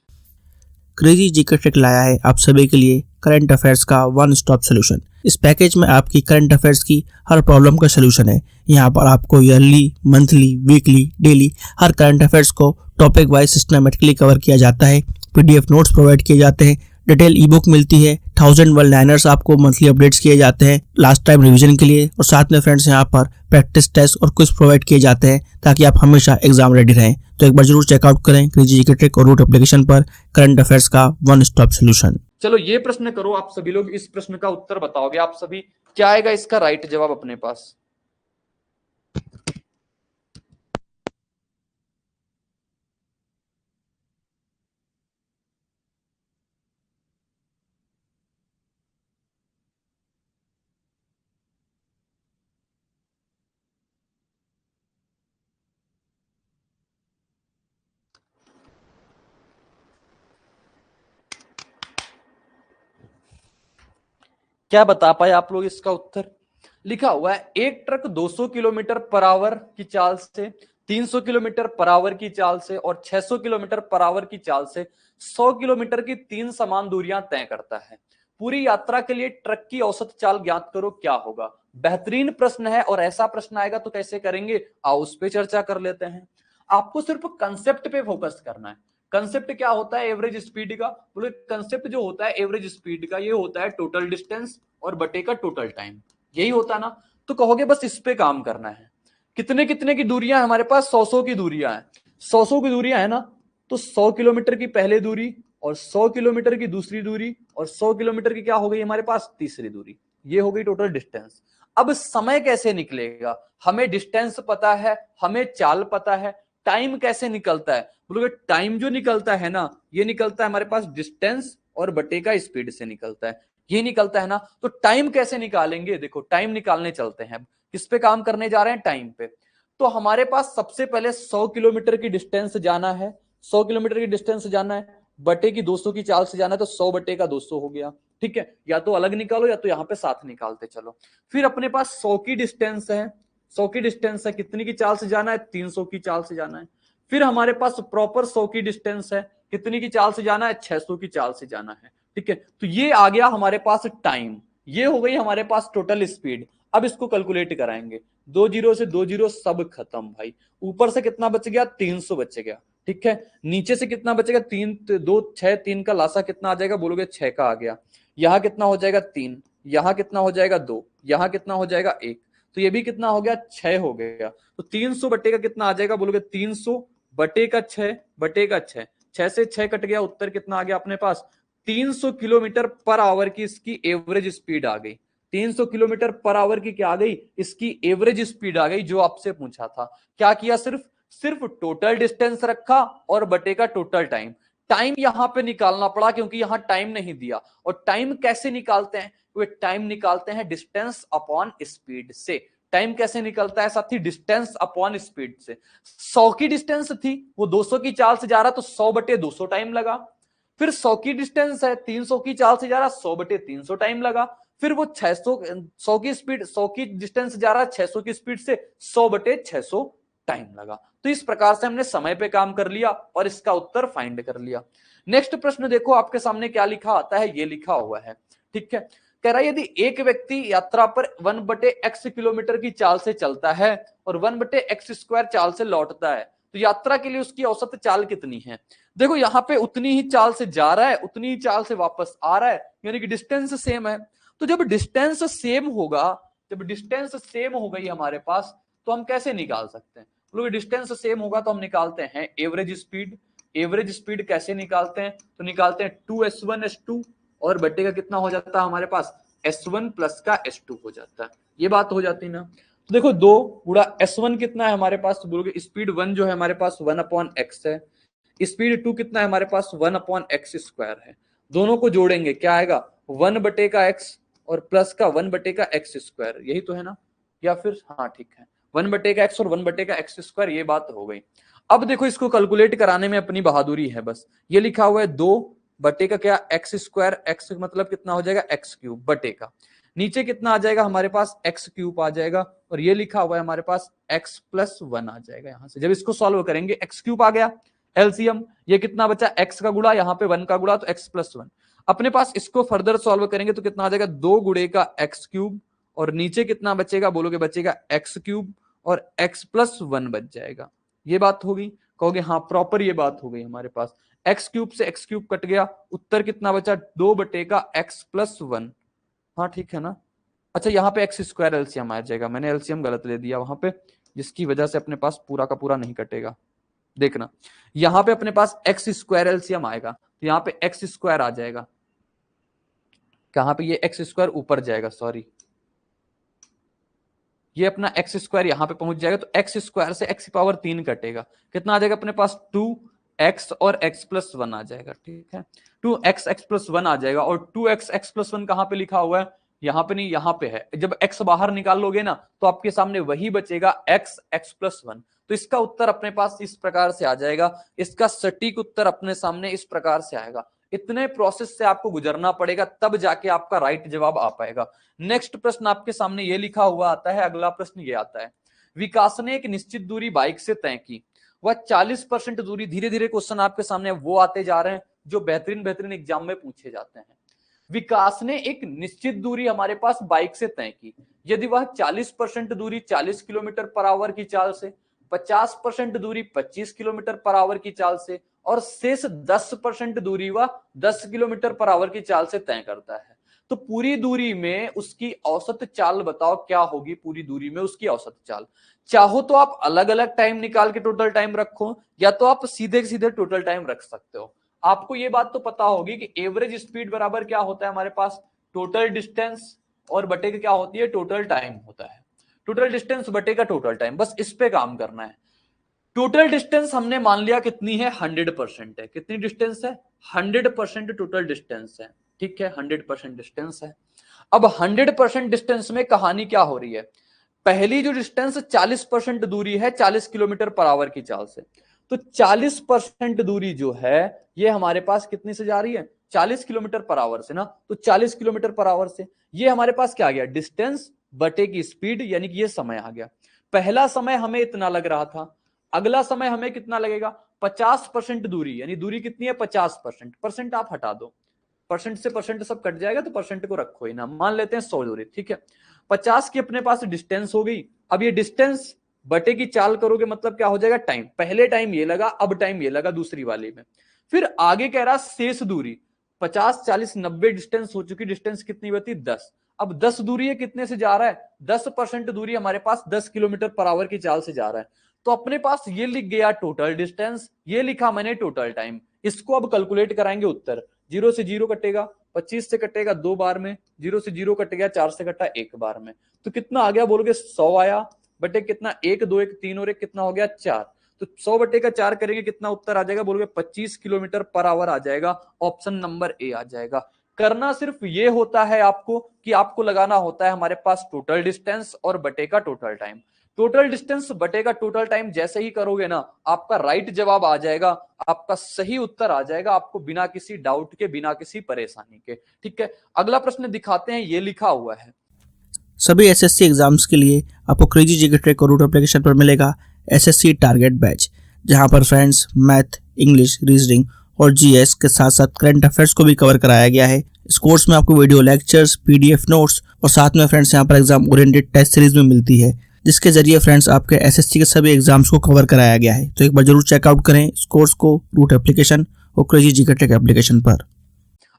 क्रेजी जीके ट्रिक लाया है आप सभी के लिए करंट अफेयर्स का वन स्टॉप सोल्यूशन। इस पैकेज में आपकी करंट अफेयर्स की हर प्रॉब्लम का सोल्यूशन है। यहाँ पर आपको ईयरली, मंथली, वीकली, डेली हर करंट अफेयर्स को टॉपिक वाइज सिस्टमेटिकली कवर किया जाता है। पीडीएफ नोट्स प्रोवाइड किए जाते हैं, डिटेल ई बुक मिलती है, 1000 वन लाइनर्स आपको मंथली अपडेट्स किए जाते हैं लास्ट टाइम रिवीजन के लिए, और साथ में फ्रेंड्स यहाँ पर प्रैक्टिस टेस्ट और क्विज प्रोवाइड किए जाते हैं ताकि आप हमेशा एग्जाम रेडी रहें। तो एक बार जरूर चेकआउट करें क्रेजी जीके ट्रिक और रूट एप्लीकेशन पर करंट अफेयर्स का वन स्टॉप सोल्यूशन। चलो ये प्रश्न करो आप सभी लोग, इस प्रश्न का उत्तर बताओगे आप सभी, क्या आएगा इसका राइट जवाब अपने पास। क्या बता पाए आप लोग इसका उत्तर। लिखा हुआ है एक ट्रक 200 किलोमीटर पर आवर की चाल से, 300 किलोमीटर पर आवर की चाल से और 600 किलोमीटर पर आवर की चाल से 100 किलोमीटर की 3 समान दूरियां तय करता है। पूरी यात्रा के लिए ट्रक की औसत चाल ज्ञात करो, क्या होगा। बेहतरीन प्रश्न है, और ऐसा प्रश्न आएगा तो कैसे करेंगे, आओ उस पर चर्चा कर लेते हैं। आपको सिर्फ कंसेप्ट पे फोकस करना है। कंसेप्ट क्या होता है एवरेज स्पीड का, बोले कंसेप्ट जो होता है एवरेज स्पीड का, ये होता है टोटल डिस्टेंस और बटे का टोटल टाइम, यही होता ना। तो कहोगे बस इस पे काम करना है। कितने कितने की दूरियां हमारे पास, 100 की दूरियां हैं। 100 की दूरियां है ना, तो 100 किलोमीटर की पहले दूरी और 100 किलोमीटर की दूसरी दूरी और 100 किलोमीटर की क्या हो गई हमारे पास, तीसरी दूरी। ये हो गई टोटल डिस्टेंस। अब समय कैसे निकलेगा, हमें डिस्टेंस पता है, हमें चाल पता है, टाइम कैसे निकलता है, बोलोगे टाइम जो निकलता है ना, ये निकलता है हमारे पास डिस्टेंस और बटे का स्पीड से निकलता है, ये निकलता है ना। तो टाइम कैसे निकालेंगे, देखो टाइम निकालने चलते हैं। किस पे काम करने जा रहे हैं, टाइम पे। तो हमारे पास सबसे पहले 100 किलोमीटर की डिस्टेंस जाना है, 100 किलोमीटर की डिस्टेंस जाना है, बटे की 200 की चाल से जाना है, तो 100 बटे का 200 हो गया। ठीक है, या तो अलग निकालो या तो यहाँ पे साथ निकालते चलो। फिर अपने पास 100 की डिस्टेंस है, 100 की डिस्टेंस है, कितनी की चाल से जाना है, 300 की चाल से जाना है। फिर हमारे पास प्रॉपर 100 की डिस्टेंस है, कितनी की चाल से जाना है, 600 की चाल से जाना है। ठीक है, तो ये आ गया हमारे पास टाइम, ये हो गई हमारे पास टोटल स्पीड। अब इसको कैलकुलेट कराएंगे, 2 जीरो से 2 जीरो सब खत्म भाई। ऊपर से कितना बच गया, 300 बच गया। ठीक है, नीचे से कितना बचेगा, 3 2 6, 3 का लासा कितना आ जाएगा, बोलोगे 6 का आ गया। यहां कितना हो जाएगा, 3, यहां कितना हो जाएगा, 2, यहां कितना हो जाएगा, 1, तो ये भी कितना हो गया, 6 हो गया। तो 300 बटे का कितना आ जाएगा, बोलोगे 300 बटे का 6 बटे का 6, 6 से 6 कट गया, उत्तर कितना आ गया अपने पास, 300 किलोमीटर पर आवर की इसकी एवरेज स्पीड आ गई। 300 किलोमीटर पर आवर की क्या आ गई, इसकी एवरेज स्पीड आ गई, जो आपसे पूछा था। क्या किया, सिर्फ टोटल डिस्टेंस रखा और बटे का टोटल टाइम। टाइम यहां पे निकालना पड़ा क्योंकि यहां टाइम नहीं दिया। और टाइम कैसे निकालते हैं, वे टाइम निकालते हैं डिस्टेंस अपॉन स्पीड से। टाइम कैसे निकलता है साथी, डिस्टेंस अपॉन स्पीड से। 100 की डिस्टेंस थी, वो 200 की चाल से जा रहा, तो 100 बटे 200 टाइम लगा। फिर 100 की डिस्टेंस है, 300 की चाल से जा रहा, 100 बटे 300 टाइम लगा। फिर वो 600, 100 की स्पीड, 100 की डिस्टेंस जा रहा 600 की स्पीड से, 100 बटे 600 टाइम लगा। तो इस प्रकार से हमने समय पे काम कर लिया और इसका उत्तर फाइंड कर लिया। नेक्स्ट प्रश्न देखो आपके सामने क्या लिखा आता है, ये लिखा हुआ है, ठीक है। कह रहा है यदि एक व्यक्ति यात्रा पर 1/x किलोमीटर की चाल से चलता है और 1/x² चाल से लौटता है, तो यात्रा के लिए उसकी औसत चाल कितनी है। देखो यहां पे उतनी ही चाल से जा रहा है, उतनी ही चाल से वापस आ रहा है, यानी कि डिस्टेंस सेम है। तो जब डिस्टेंस सेम होगा, जब डिस्टेंस सेम हो गई हमारे पास, तो हम कैसे निकाल सकते हैं। लोग डिस्टेंस सेम होगा तो हम निकालते हैं एवरेज स्पीड। एवरेज स्पीड कैसे निकालते हैं, तो निकालते हैं 2s1s2 और बट्टे का कितना हो जाता है हमारे पास, s1 प्लस का s2 हो जाता है। ये बात हो जाती ना। तो देखो 2 गुणा s1 कितना है हमारे पास, तो बोलोगे स्पीड 1 जो है हमारे पास 1/x है, स्पीड 2 कितना है हमारे पास 1/x² है। दोनों को जोड़ेंगे क्या आएगा, 1/x और प्लस का 1/x², यही तो है ना, या फिर हाँ ठीक है, 1/x और 1/x², ये बात हो गई। अब देखो इसको कैलकुलेट कराने में अपनी बहादुरी है बस। ये लिखा हुआ है 2 बटे का क्या x², x मतलब कितना हो जाएगा x³ बटे का, नीचे कितना आ जाएगा हमारे पास x³ आ जाएगा, और ये लिखा हुआ है हमारे पास x+1 आ जाएगा। यहां से जब इसको सॉल्व करेंगे x³ आ गया एलसीएम, ये कितना बचा x का गुणा, यहाँ पे 1 का गुणा, तो x+1। अपने पास इसको फर्दर सॉल्व करेंगे तो कितना आ जाएगा, 2 गुणे का x³ और नीचे कितना बचेगा, बोलोगे बचेगा x³ और x+1 बच जाएगा। ये बात होगी, कहोगे हाँ प्रॉपर ये बात हो गई हमारे पास। x³ से x³ कट गया, उत्तर कितना बचा, 2 बटे का x+1। हाँ ठीक है ना। अच्छा यहाँ पे x² एलसीएम आ जाएगा, मैंने एलसीएम गलत ले दिया वहां पे, जिसकी वजह से अपने पास पूरा का पूरा नहीं कटेगा। देखना यहां पे अपने पास x² एलसीएम आएगा, तो यहाँ पे x² आ जाएगा, कहां पे ये x² ऊपर जाएगा, सॉरी ये अपना x² यहां पे पहुंच जाएगा, तो x² से x³ कटेगा, कितना आ जाएगा अपने पास 2x और x+1 आ जाएगा, ठीक है 2x x+1 आ जाएगा। और 2x x+1 कहां पे लिखा हुआ है, यहां पे नहीं, यहां पे है। जब x बाहर निकाल लोगे ना तो आपके सामने वही बचेगा x x+1। तो इसका उत्तर अपने पास इस प्रकार से आ जाएगा, इसका सटीक उत्तर अपने सामने इस प्रकार से आएगा। इतने प्रोसेस से आपको गुजरना पड़ेगा, तब जाके आपका राइट जवाब आ पाएगा। नेक्स्ट प्रश्न आपके सामने ये लिखा हुआ आता है, अगला प्रश्न ये आता है, विकास ने एक निश्चित दूरी बाइक से तय की, वह 40% दूरी, धीरे धीरे क्वेश्चन आपके सामने वो आते जा रहे हैं जो बेहतरीन बेहतरीन एग्जाम में पूछे जाते हैं। विकास ने एक निश्चित दूरी हमारे पास बाइक से तय की, यदि वह 40% दूरी 40 किलोमीटर पर आवर की चाल से, 50% दूरी 25 किलोमीटर पर आवर की चाल से, और शेष 10% दूरी वह 10 किलोमीटर पर आवर की चाल से तय करता है, तो पूरी दूरी में उसकी औसत चाल बताओ क्या होगी। पूरी दूरी में उसकी औसत चाल, चाहो तो आप अलग अलग टाइम निकाल के टोटल टाइम रखो, या तो आप सीधे सीधे टोटल टाइम रख सकते हो। आपको ये बात तो पता होगी कि एवरेज स्पीड बराबर क्या होता है हमारे पास, टोटल डिस्टेंस और बटे का क्या होती है, टोटल टाइम होता है। टोटल डिस्टेंस बटे का टोटल टाइम, बस इस पे काम करना है। टोटल डिस्टेंस हमने मान लिया कितनी है, 100% है। कितनी डिस्टेंस है, 100% टोटल डिस्टेंस है, ठीक है 100% डिस्टेंस है। अब 100% डिस्टेंस में कहानी क्या हो रही है, पहली जो डिस्टेंस 40% दूरी है 40 किलोमीटर पर आवर की चाल से, तो 40% दूरी जो है ये हमारे पास कितनी से जा रही है, 40 किलोमीटर पर आवर से ना, तो 40 किलोमीटर पर आवर से ये हमारे पास क्या आ गया, डिस्टेंस बटे की स्पीड, यानी कि ये समय आ गया। पहला समय हमें इतना लग रहा था, अगला समय हमें कितना लगेगा, 50% दूरी, यानी दूरी कितनी है 50%, परसेंट आप हटा दो, परसेंट से परसेंट सब कट जाएगा, तो परसेंट को रखो ही ना, मान लेते हैं 100 दूरी, ठीक है 50 की अपने पास डिस्टेंस हो गई। अब ये डिस्टेंस बटे की चाल करोगे मतलब क्या हो जाएगा, टाइम, पहले टाइम ये लगा, अब टाइम ये लगा दूसरी वाली में। फिर आगे कह रहा शेष दूरी, 50 40 90 डिस्टेंस हो चुकी, डिस्टेंस कितनी बची 10। अब 10 दूरी है, कितने से जा रहा है, 10% दूरी हमारे पास 10 किलोमीटर पर आवर की चाल से जा रहा है, तो अपने पास ये लिख गया टोटल डिस्टेंस, ये लिखा मैंने टोटल टाइम। इसको अब कैलकुलेट कराएंगे उत्तर, जीरो से जीरो कटेगा, 25 से कटेगा 2 बार में, जीरो से जीरो कट गया, 4 से कटा 1 बार में, तो कितना आ गया बोलोगे 100 आया, बटे कितना 1 2 1 3 और 1 कितना हो गया 4, तो 100 बटे का 4 करेंगे कितना उत्तर आ जाएगा बोलोगे 25 किलोमीटर पर आवर आ जाएगा, ऑप्शन नंबर ए आ जाएगा। करना सिर्फ ये होता है आपको कि आपको लगाना होता है हमारे पास टोटल डिस्टेंस और बटे का टोटल टाइम। टोटल डिस्टेंस बटे का टोटल टाइम जैसे ही करोगे ना आपका राइट जवाब आ जाएगा, आपका सही उत्तर आ जाएगा, आपको बिना किसी डाउट के, बिना किसी परेशानी के। ठीक है, अगला प्रश्न दिखाते हैं, ये लिखा हुआ है। सभी एसएससी एग्जाम्स के लिए आपको क्रेजी जीके ट्रैक और रूट एप्लीकेशन पर मिलेगा एसएससी टारगेट बैच, जहां पर फ्रेंड्स मैथ, इंग्लिश, रीजनिंग और जीएस के साथ साथ करंट अफेयर्स को भी कवर कराया गया है। इस कोर्स में आपको वीडियो लेक्चर्स, पीडीएफ नोट्स और साथ में फ्रेंड्स यहाँ पर एग्जाम ओरिएंटेड टेस्ट सीरीज में मिलती है, जिसके जरिए फ्रेंड्स आपके एसएससी के सभी एग्जाम्स को कवर कराया गया है। तो एक बार जरूर चेकआउट करें इस कोर्स को रूट एप्लीकेशन और क्रेजी जीके ट्रैक एप्लीकेशन पर।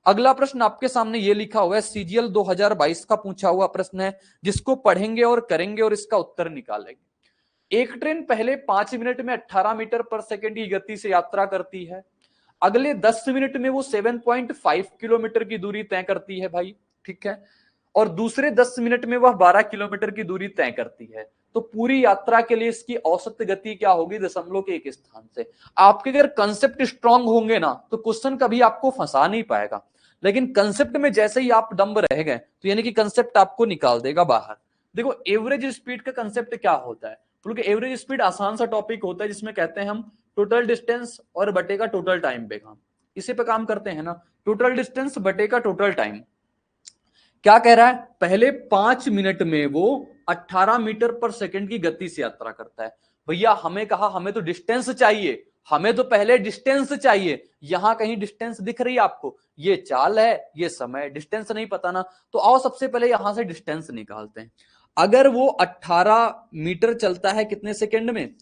अगला प्रश्न आपके सामने ये लिखा हुआ है, सीजीएल 2022 का पूछा हुआ प्रश्न है, जिसको पढ़ेंगे और करेंगे और इसका उत्तर निकालेंगे। एक ट्रेन पहले 5 मिनट में 18 मीटर पर सेकंड की गति से यात्रा करती है, अगले 10 मिनट में वो 7.5 किलोमीटर की दूरी तय करती है भाई, ठीक है, और दूसरे 10 मिनट में वह 12 किलोमीटर की दूरी तय करती है, तो पूरी यात्रा के लिए इसकी औसत गति क्या होगी दशमलव के एक स्थान से। आपके अगर कंसेप्ट स्ट्रांग होंगे ना तो क्वेश्चन कभी आपको फंसा नहीं पाएगा, लेकिन कंसेप्ट में जैसे ही आप डम्ब रह गए तो यानी कि कंसेप्ट आपको निकाल देगा बाहर। देखो एवरेज स्पीड का कंसेप्ट क्या होता है, क्योंकि एवरेज स्पीड आसान सा टॉपिक होता है जिसमें कहते हैं हम टोटल डिस्टेंस और बटे का टोटल टाइम पे काम, इसी पे काम करते हैं ना। टोटल डिस्टेंस बटे का टोटल टाइम क्या कह रहा है, पहले 5 मिनट में वो 18 मीटर पर सेकंड की गति से यात्रा करता है। भैया हमें कहा हमें तो डिस्टेंस चाहिए, हमें तो पहले डिस्टेंस चाहिए, यहां कहीं डिस्टेंस दिख रही है आपको, ये चाल है, ये समय, डिस्टेंस नहीं पता ना, तो आओ सबसे पहले यहां से डिस्टेंस निकालते हैं। अगर वो 18 मीटर चलता है कितने सेकंड में,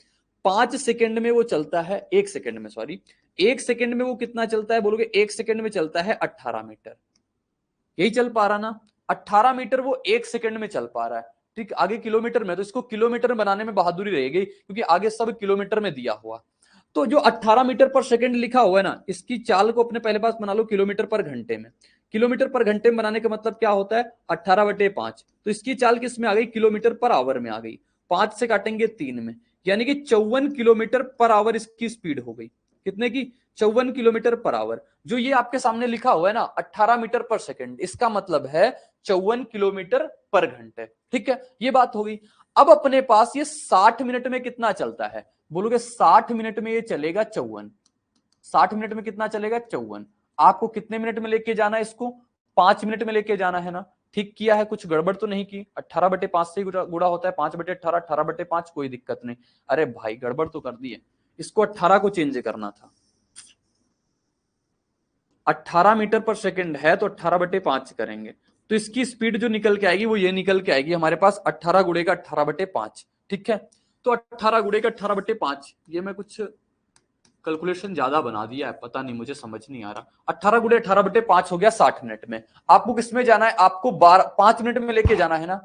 5 सेकंड में वो चलता है, 1 सेकंड में, सॉरी 1 सेकंड में वो कितना चलता है बोलोगे, 1 सेकंड में चलता है 18 मीटर, यही चल पा रहा ना, 18 मीटर वो 1 सेकंड में चल पा रहा है। ठीक, आगे किलोमीटर में, तो इसको किलोमीटर में बनाने में बहादुरी रहेगी क्योंकि आगे सब किलोमीटर में दिया हुआ। तो जो 18 मीटर पर सेकंड लिखा हुआ है ना, इसकी चाल को अपने पहले पास बना लो किलोमीटर पर घंटे में। किलोमीटर पर घंटे में बनाने का मतलब क्या होता है, 18/5, तो इसकी चाल किस में आ गई, किलोमीटर पर आवर में आ गई। 5 से काटेंगे 3 में, यानी कि 54 किलोमीटर पर आवर इसकी स्पीड हो गई। कितने की, 54 किलोमीटर पर आवर। जो ये आपके सामने लिखा हुआ है ना 18 मीटर पर सेकंड, इसका मतलब है 54 किलोमीटर पर घंटे। ठीक है, ये बात हो गई। अब अपने पास ये 60 मिनट में कितना चलता है, बोलोगे 60 मिनट में ये चलेगा 54, 60 मिनट में कितना चलेगा 54। आपको कितने मिनट में लेके जाना है इसको, 5 मिनट में लेके जाना है ना। ठीक किया है, कुछ गड़बड़ तो नहीं की, 18/5 से गुणा होता है, 5/18, 18/5, कोई दिक्कत नहीं। अरे भाई गड़बड़ तो कर दी है, इसको 18 को चेंज करना था। 18 मीटर पर सेकंड है तो 18/5 करेंगे, तो इसकी स्पीड जो निकल के आएगी वो ये निकल के आएगी हमारे पास 18 गुणे का 18/5। ठीक है, तो 18 गुणे का 18/5, ये मैं कुछ कैलकुलेशन ज्यादा बना दिया है, पता नहीं मुझे समझ नहीं आ रहा। 18 गुणे 18/5 हो गया 60 मिनट में। आपको किसमें जाना है, आपको 5 मिनट में लेके जाना है ना।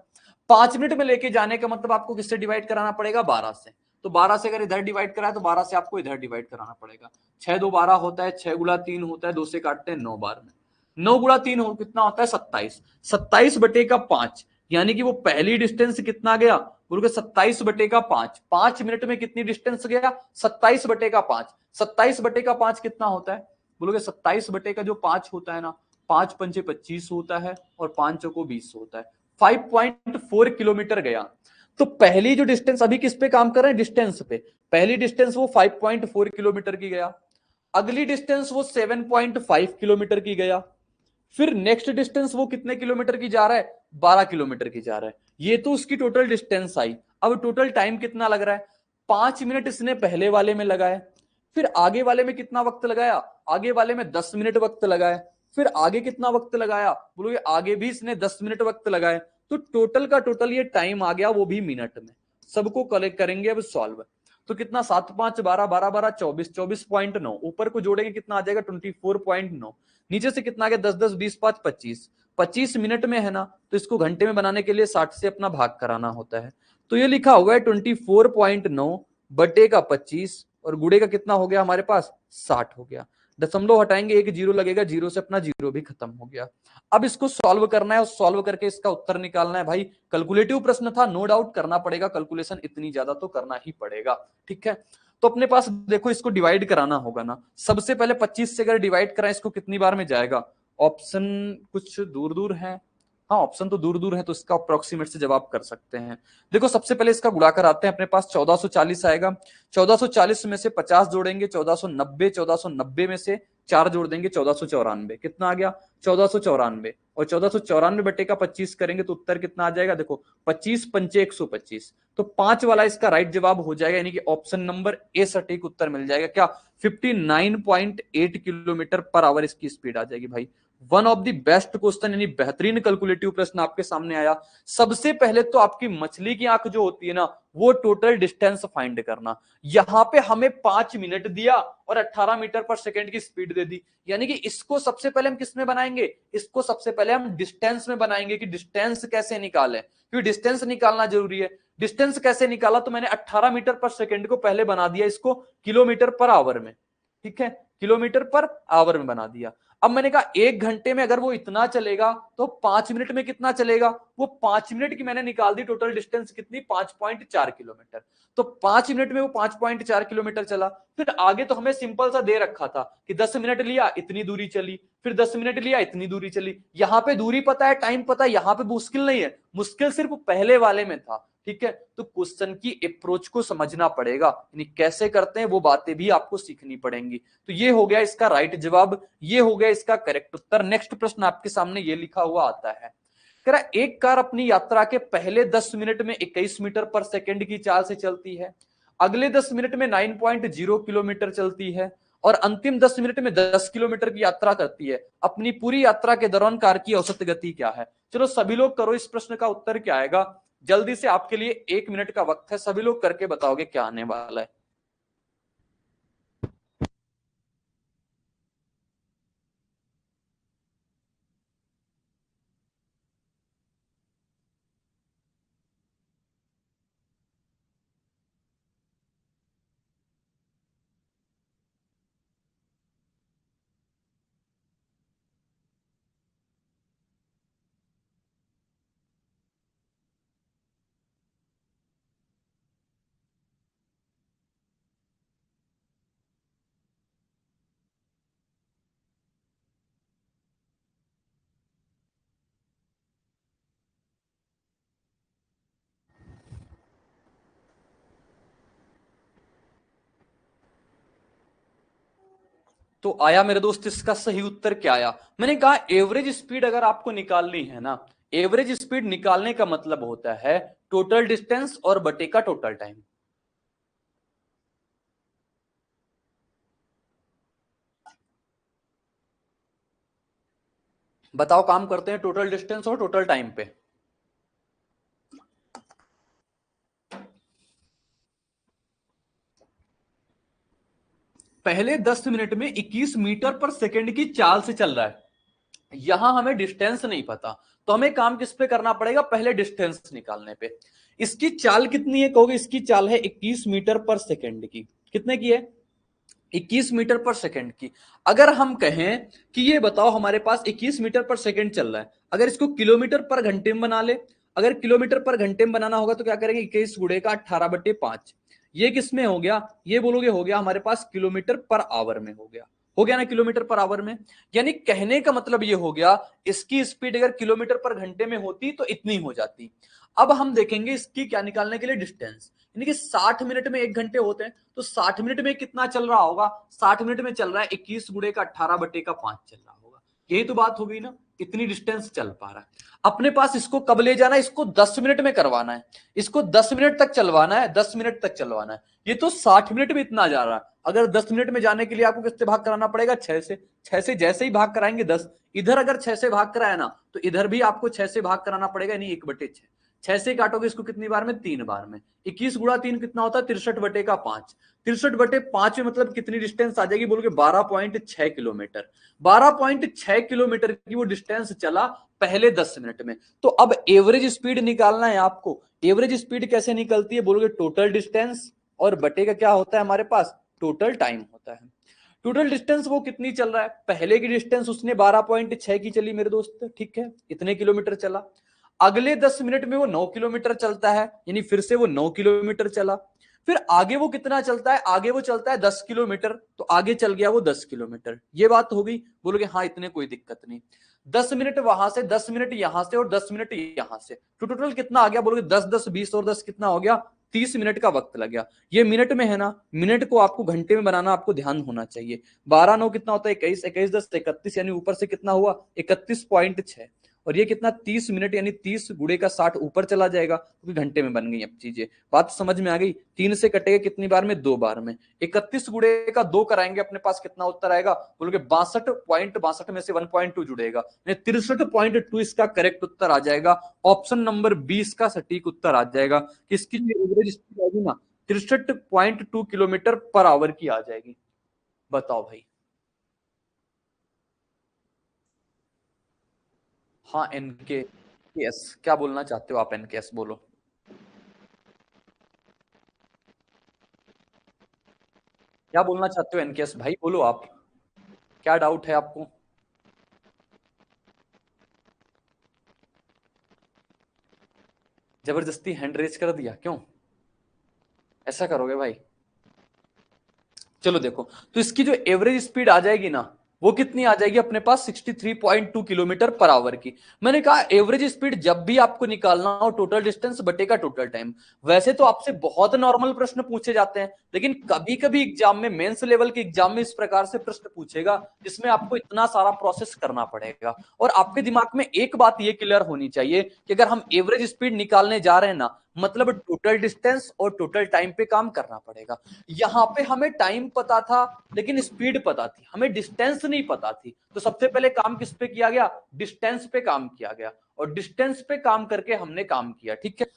5 मिनट में लेके जाने का मतलब आपको किससे डिवाइड कराना पड़ेगा, 12 से। तो 12 से अगर इधर डिवाइड करा है तो 12 से आपको इधर डिवाइड कराना पड़ेगा। 6 2 12 होता है, 6 गुणा 3 होता है, 2 से काटते हैं 9 बार में, 9 गुणा 3 हो कितना होता है 27, 27/5, यानी कि वो पहली डिस्टेंस कितना गया, बोलोगे 27/5, 5 मिनट में कितनी डिस्टेंस गया 27/5। 27/5 कितना होता है, बोलोगे 27/5 होता है ना, 5 पंचे 25 होता है और 5 चौको 20 होता है, 5.4 किलोमीटर गया। तो पहली जो डिस्टेंस, अभी किस पे काम कर रहे हैं, डिस्टेंस पे, पहली डिस्टेंस वो 5.4 किलोमीटर की गया, अगली डिस्टेंस वो 7.5 किलोमीटर की गया, फिर नेक्स्ट डिस्टेंस वो कितने किलोमीटर की जा रहा है, 12 किलोमीटर की जा रहा है। ये तो उसकी टोटल डिस्टेंस आई। अब टोटल टाइम कितना लग रहा है, 5 मिनट इसने पहले वाले में लगाए, फिर आगे वाले में कितना वक्त लगाया, आगे वाले में 10 मिनट वक्त लगाए, फिर आगे कितना वक्त लगाया, बोलो आगे भी इसने 10 मिनट वक्त लगाए, तो टोटल का टोटल ये टाइम आ गया, वो भी मिनट में। सबको कलेक्ट करेंगे अब सॉल्व, तो कितना 7 5 12 12 12 24, 24.9, ऊपर को जोड़ेंगे कितना आ जाएगा 24.9, नीचे से कितना आ गया 10 10 20 5 25, 25 मिनट में है ना, तो इसको घंटे में बनाने के लिए 60 से अपना भाग कराना होता है। तो ये लिखा हुआ है 24.9 बटे का 25 और गुड़े का कितना हो गया हमारे पास 60 हो गया। दशमलव हटाएंगे, एक जीरो लगेगा, जीरो से अपना जीरो भी खत्म हो गया। अब इसको सॉल्व करना है और सॉल्व करके इसका उत्तर निकालना है। भाई कैलकुलेटिव प्रश्न था, नो डाउट करना पड़ेगा कैलकुलेशन, इतनी ज्यादा तो करना ही पड़ेगा। ठीक है, तो अपने पास देखो इसको डिवाइड कराना होगा ना। सबसे पहले 25 से अगर डिवाइड कराएं इसको कितनी बार में जाएगा? ऑप्शन कुछ दूर दूर है, हाँ ऑप्शन तो दूर दूर है, तो इसका अप्रोक्सीमेट से जवाब कर सकते हैं। देखो सबसे पहले इसका गुणा कराते हैं, अपने पास 1440 आएगा। 1440 में से 50 जोड़ेंगे 1490, 1490 में से 4 जोड़ देंगे 1494, कितना आ गया? 1494। और 1494 बटे का 25 करेंगे तो उत्तर कितना आ जाएगा? देखो 25 पंचे 125, तो 5 वाला इसका राइट जवाब हो जाएगा, यानी कि ऑप्शन नंबर ए सटीक उत्तर मिल जाएगा। क्या? 59.8 किलोमीटर पर आवर इसकी स्पीड आ जाएगी। भाई one of the best question, यानी बेहतरीन कैलकुलेटिव प्रश्न आपके सामने आया। सबसे पहले तो आपकी मछली की आंख जो होती है ना, वो टोटल डिस्टेंस फाइंड करना। यहां पे हमें 5 मिनट दिया और 18 मीटर पर सेकेंड की स्पीड दे दी, यानी कि इसको सबसे पहले हम किस में बनाएंगे? इसको सबसे पहले हम डिस्टेंस में बनाएंगे कि डिस्टेंस कैसे निकालें, क्योंकि डिस्टेंस निकालना जरूरी है। डिस्टेंस कैसे निकाला? तो मैंने 18 मीटर पर सेकेंड को पहले बना दिया इसको किलोमीटर पर आवर में। ठीक है, किलोमीटर पर आवर में बना दिया। अब मैंने कहा 1 घंटे में अगर वो इतना चलेगा तो 5 मिनट में कितना चलेगा? वो 5 मिनट की मैंने निकाल दी टोटल डिस्टेंस कितनी? 5.4 किलोमीटर। तो 5 मिनट में वो 5.4 किलोमीटर चला। फिर आगे तो हमें सिंपल सा दे रखा था कि 10 मिनट लिया इतनी दूरी चली, फिर 10 मिनट लिया इतनी दूरी चली। यहां पे दूरी पता है, टाइम पता है, यहां पे मुश्किल नहीं है, मुश्किल सिर्फ पहले वाले में था। ठीक है, तो क्वेश्चन की अप्रोच को समझना पड़ेगा, यानी कैसे करते हैं वो बातें भी आपको सीखनी पड़ेंगी। तो ये हो गया इसका राइट जवाब, ये हो गया इसका करेक्ट उत्तर। नेक्स्ट प्रश्न आपके सामने ये लिखा हुआ आता है, कह रहा एक कार अपनी यात्रा के पहले 10 मिनट में 21 मीटर पर सेकंड की चाल से चलती है, अगले 10 मिनट में 9.0 किलोमीटर चलती है और अंतिम 10 मिनट में 10 किलोमीटर की यात्रा करती है। अपनी पूरी यात्रा के दौरान कार की औसत गति क्या है? चलो सभी लोग करो, इस प्रश्न का उत्तर क्या आएगा? जल्दी से, आपके लिए 1 मिनट का वक्त है, सभी लोग करके बताओगे क्या आने वाला है। तो आया मेरे दोस्त इसका सही उत्तर क्या आया? मैंने कहा एवरेज स्पीड अगर आपको निकालनी है ना, एवरेज स्पीड निकालने का मतलब होता है टोटल डिस्टेंस और बटे का टोटल टाइम। बताओ, काम करते हैं टोटल डिस्टेंस और टोटल टाइम पे। पहले 10 मिनट में 21 मीटर पर सेकंड की चाल से चल रहा है, यहां हमें डिस्टेंस नहीं पता, तो हमें काम किस पे करना पड़ेगा? पहले डिस्टेंस निकालने पे। इसकी चाल कितनी है कहोगे? इसकी चाल है 21 मीटर पर सेकंड की। कितने की है? 21 मीटर पर सेकंड की। अगर हम कहें कि ये बताओ हमारे पास 21 मीटर पर सेकंड चल रहा है, अगर इसको किलोमीटर पर घंटे में बना ले, अगर किलोमीटर पर घंटे में बनाना होगा तो क्या करेंगे? 21 गुणे का 18/5। ये किस में हो गया? ये बोलोगे हो गया हमारे पास किलोमीटर पर आवर में, हो गया ना किलोमीटर पर आवर में। यानी कहने का मतलब ये हो गया इसकी स्पीड अगर किलोमीटर पर घंटे में होती तो इतनी हो जाती। अब हम देखेंगे इसकी क्या निकालने के लिए? डिस्टेंस, यानी कि 60 मिनट में 1 घंटे होते हैं, तो 60 मिनट में कितना चल रहा होगा? 60 मिनट में चल रहा है 21 गुणे का 18/5 चल रहा होगा। यही तो बात हो गई ना, इतनी डिस्टेंस चल पा रहा है। अपने पास इसको कब ले जाना है? इसको 10 मिनट में करवाना है, इसको 10 मिनट तक चलवाना है, 10 मिनट तक चलवाना है। ये तो 60 मिनट में इतना जा रहा है, अगर 10 मिनट में जाने के लिए आपको किससे भाग कराना पड़ेगा? 6 से। 6 से जैसे ही भाग कराएंगे 10, इधर अगर 6 से भाग कराया ना तो इधर भी आपको 6 से भाग कराना पड़ेगा, यानी 1/6। 6 से काटोगे इसको कितनी बार में? 3 बार में। 21 गुणा 3 कितना होता है? 63/5। 63/5 में मतलब कितनी डिस्टेंस आ जाएगी बोलोगे? 12.6 किलोमीटर। 12.6 किलोमीटर की वो डिस्टेंस चला पहले 10 मिनट में। तो अब एवरेज स्पीड निकालना है आपको। एवरेज स्पीड कैसे निकलती है बोलोगे? टोटल डिस्टेंस और बटे का क्या होता है हमारे पास? टोटल टाइम होता है। टोटल डिस्टेंस वो कितनी चल रहा है, पहले की डिस्टेंस उसने 12.6 की चली मेरे दोस्त, ठीक है, इतने किलोमीटर चला। अगले 10 मिनट में वो 9 किलोमीटर चलता है, यानी फिर से वो 9 किलोमीटर चला। फिर आगे वो कितना चलता है, आगे वो चलता है 10 किलोमीटर, तो आगे चल गया वो 10 किलोमीटर। ये बात हो गई, बोलोगे हाँ इतने कोई दिक्कत नहीं। 10 मिनट वहां से, 10 मिनट यहां से और 10 मिनट यहां से, तो टोटल कितना आ गया, बोलोगे 10 10 20 और 10 कितना हो गया, 30 मिनट का वक्त लग गया। ये मिनट में है ना, मिनट को आपको घंटे में बनाना आपको ध्यान होना चाहिए। 12 9 कितना होता है, 21, 21 10 31, यानी ऊपर से कितना हुआ 31.6, और ये कितना 30 मिनट, यानी 30 गुणे का 60 ऊपर चला जाएगा, क्योंकि घंटे में बन गई अब चीजें। बात समझ में आ गई, 3 से कटेगा कितनी बार में, 2 बार में। 31 गुणे का 2 कराएंगे, अपने पास कितना उत्तर आएगा, बोलोगे 62.62 में से 1.2 जुड़ेगा, 63.2 इसका करेक्ट उत्तर आ जाएगा। ऑप्शन नंबर 20 का सटीक उत्तर आ जाएगा। इसकी जो एवरेज स्पीड आएगी ना 63.2 किलोमीटर पर आवर की आ जाएगी। बताओ भाई। हाँ एनके एस, क्या बोलना चाहते हो आप, एनके एस बोलो। क्या बोलना चाहते हो एनके एस भाई, बोलो आप, क्या डाउट है आपको। जबरदस्ती हैंड रेज कर दिया, क्यों ऐसा करोगे भाई। चलो देखो, तो इसकी जो एवरेज स्पीड आ जाएगी ना, वो कितनी आ जाएगी अपने पास, 63.2 किलोमीटर पर आवर की। मैंने कहा एवरेज स्पीड जब भी आपको निकालना हो, टोटल डिस्टेंस बटेगा टोटल टाइम। वैसे तो आपसे बहुत नॉर्मल प्रश्न पूछे जाते हैं, लेकिन कभी कभी एग्जाम में, मेंस लेवल के एग्जाम में इस प्रकार से प्रश्न पूछेगा जिसमें आपको इतना सारा प्रोसेस करना पड़ेगा। और आपके दिमाग में एक बात ये क्लियर होनी चाहिए कि अगर हम एवरेज स्पीड निकालने जा रहे हैं ना, मतलब टोटल डिस्टेंस और टोटल टाइम पे काम करना पड़ेगा। यहां पे हमें टाइम पता था, लेकिन स्पीड पता थी, हमें डिस्टेंस नहीं पता थी। तो सबसे पहले काम किस पे किया गया, डिस्टेंस पे काम किया गया, और डिस्टेंस पे काम करके हमने काम किया, ठीक है।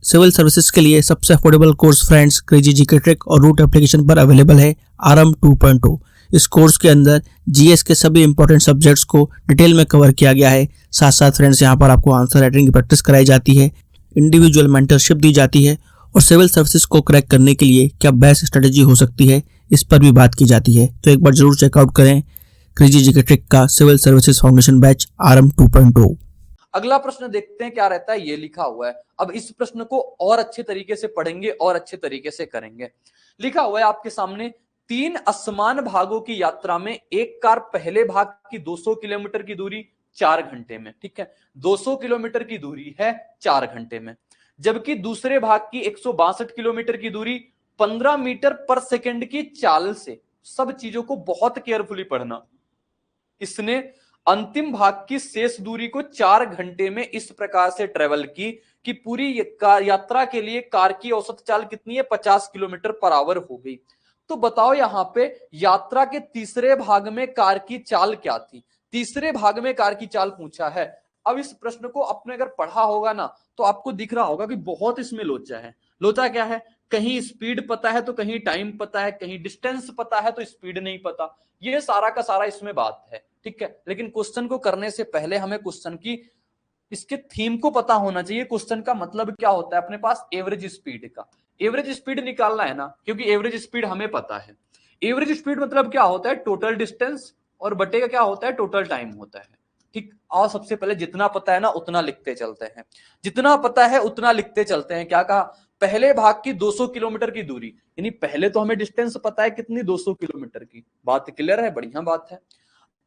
सिविल सर्विसेज के लिए सबसे affordable course friends crazy GK trick और रूट एप्लीकेशन पर अवेलेबल है आरएम 2.0। इस कोर्स के अंदर जीएस के सभी इंपॉर्टेंट सब्जेक्ट्स को डिटेल में कवर किया गया है। साथ साथ फ्रेंड्स यहाँ पर आपको आंसर राइटिंग की प्रैक्टिस कराई जाती है, इंडिविजुअल मेंटरशिप दी जाती है, और सिविल सर्विसेज को क्रैक करने के लिए क्या बेस्ट स्ट्रेटेजी हो सकती है, इस पर भी बात की जाती है। तो एक बार जरूर चेकआउट करें क्रेजी जीके ट्रिक का civil services foundation batch RM 2.0। अगला प्रश्न देखते हैं क्या रहता है, ये लिखा हुआ है। अब इस प्रश्न को और अच्छे तरीके से पढ़ेंगे और अच्छे तरीके से करेंगे। लिखा हुआ है आपके सामने, 3 असमान भागों की यात्रा में एक कार पहले भाग की 200 किलोमीटर की दूरी 4 घंटे में, ठीक है, 200 किलोमीटर की दूरी है 4 घंटे में, जबकि दूसरे भाग की 162 किलोमीटर की दूरी 15 मीटर पर सेकंड की चाल से। सब चीजों को बहुत केयरफुली पढ़ना। इसने अंतिम भाग की शेष दूरी को 4 घंटे में इस प्रकार से ट्रेवल की कि पूरी यात्रा के लिए कार की औसत चाल कितनी है, 50 किलोमीटर पर आवर हो गई। तो बताओ यहां पे यात्रा के तीसरे भाग में कार की चाल क्या थी, तीसरे भाग में कार की चाल पूछा है। अब इस प्रश्न को आपने अगर पढ़ा होगा ना, तो आपको दिख रहा होगा कि बहुत इसमें लोचा है। लोचा क्या है, कहीं स्पीड पता है तो कहीं टाइम पता है, कहीं डिस्टेंस पता है तो स्पीड नहीं पता। ये सारा का सारा इसमें बात है, ठीक है। लेकिन क्वेश्चन को करने से पहले हमें क्वेश्चन की इसके थीम को पता होना चाहिए। क्वेश्चन का मतलब क्या होता है, अपने पास एवरेज स्पीड का, एवरेज स्पीड निकालना है ना, क्योंकि एवरेज स्पीड हमें पता है। एवरेज स्पीड मतलब क्या होता है, टोटल डिस्टेंस और बटे का क्या होता है, टोटल टाइम होता है, ठीक। और सबसे पहले जितना पता है ना उतना लिखते चलते हैं, जितना पता है उतना लिखते चलते हैं। क्या कहा, पहले भाग की 200 किलोमीटर की दूरी, यानी पहले तो हमें डिस्टेंस पता है कितनी, 200 किलोमीटर की। बात क्लियर है, बढ़िया बात है।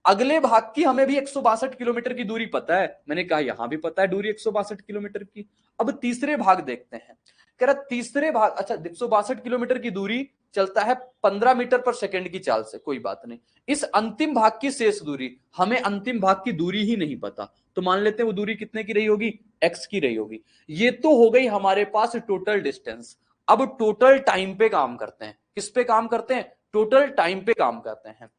अगले भाग की हमें भी 162 किलोमीटर की दूरी पता है, मैंने कहा यहां भी पता है दूरी 162 किलोमीटर की। अब तीसरे भाग देखते हैं, कह रहा तीसरे भाग, अच्छा 162 किलोमीटर की दूरी चलता है 15 मीटर पर सेकंड की चाल से, कोई बात नहीं। इस अंतिम भाग की शेष दूरी, हमें अंतिम भाग की दूरी ही नहीं पता, तो मान लेते हैं वो दूरी कितने की रही होगी, x की रही होगी। ये तो हो गई हमारे पास टोटल डिस्टेंस। अब टोटल टाइम पे काम करते हैं, किस पे काम करते हैं, टोटल टाइम पे काम करते हैं।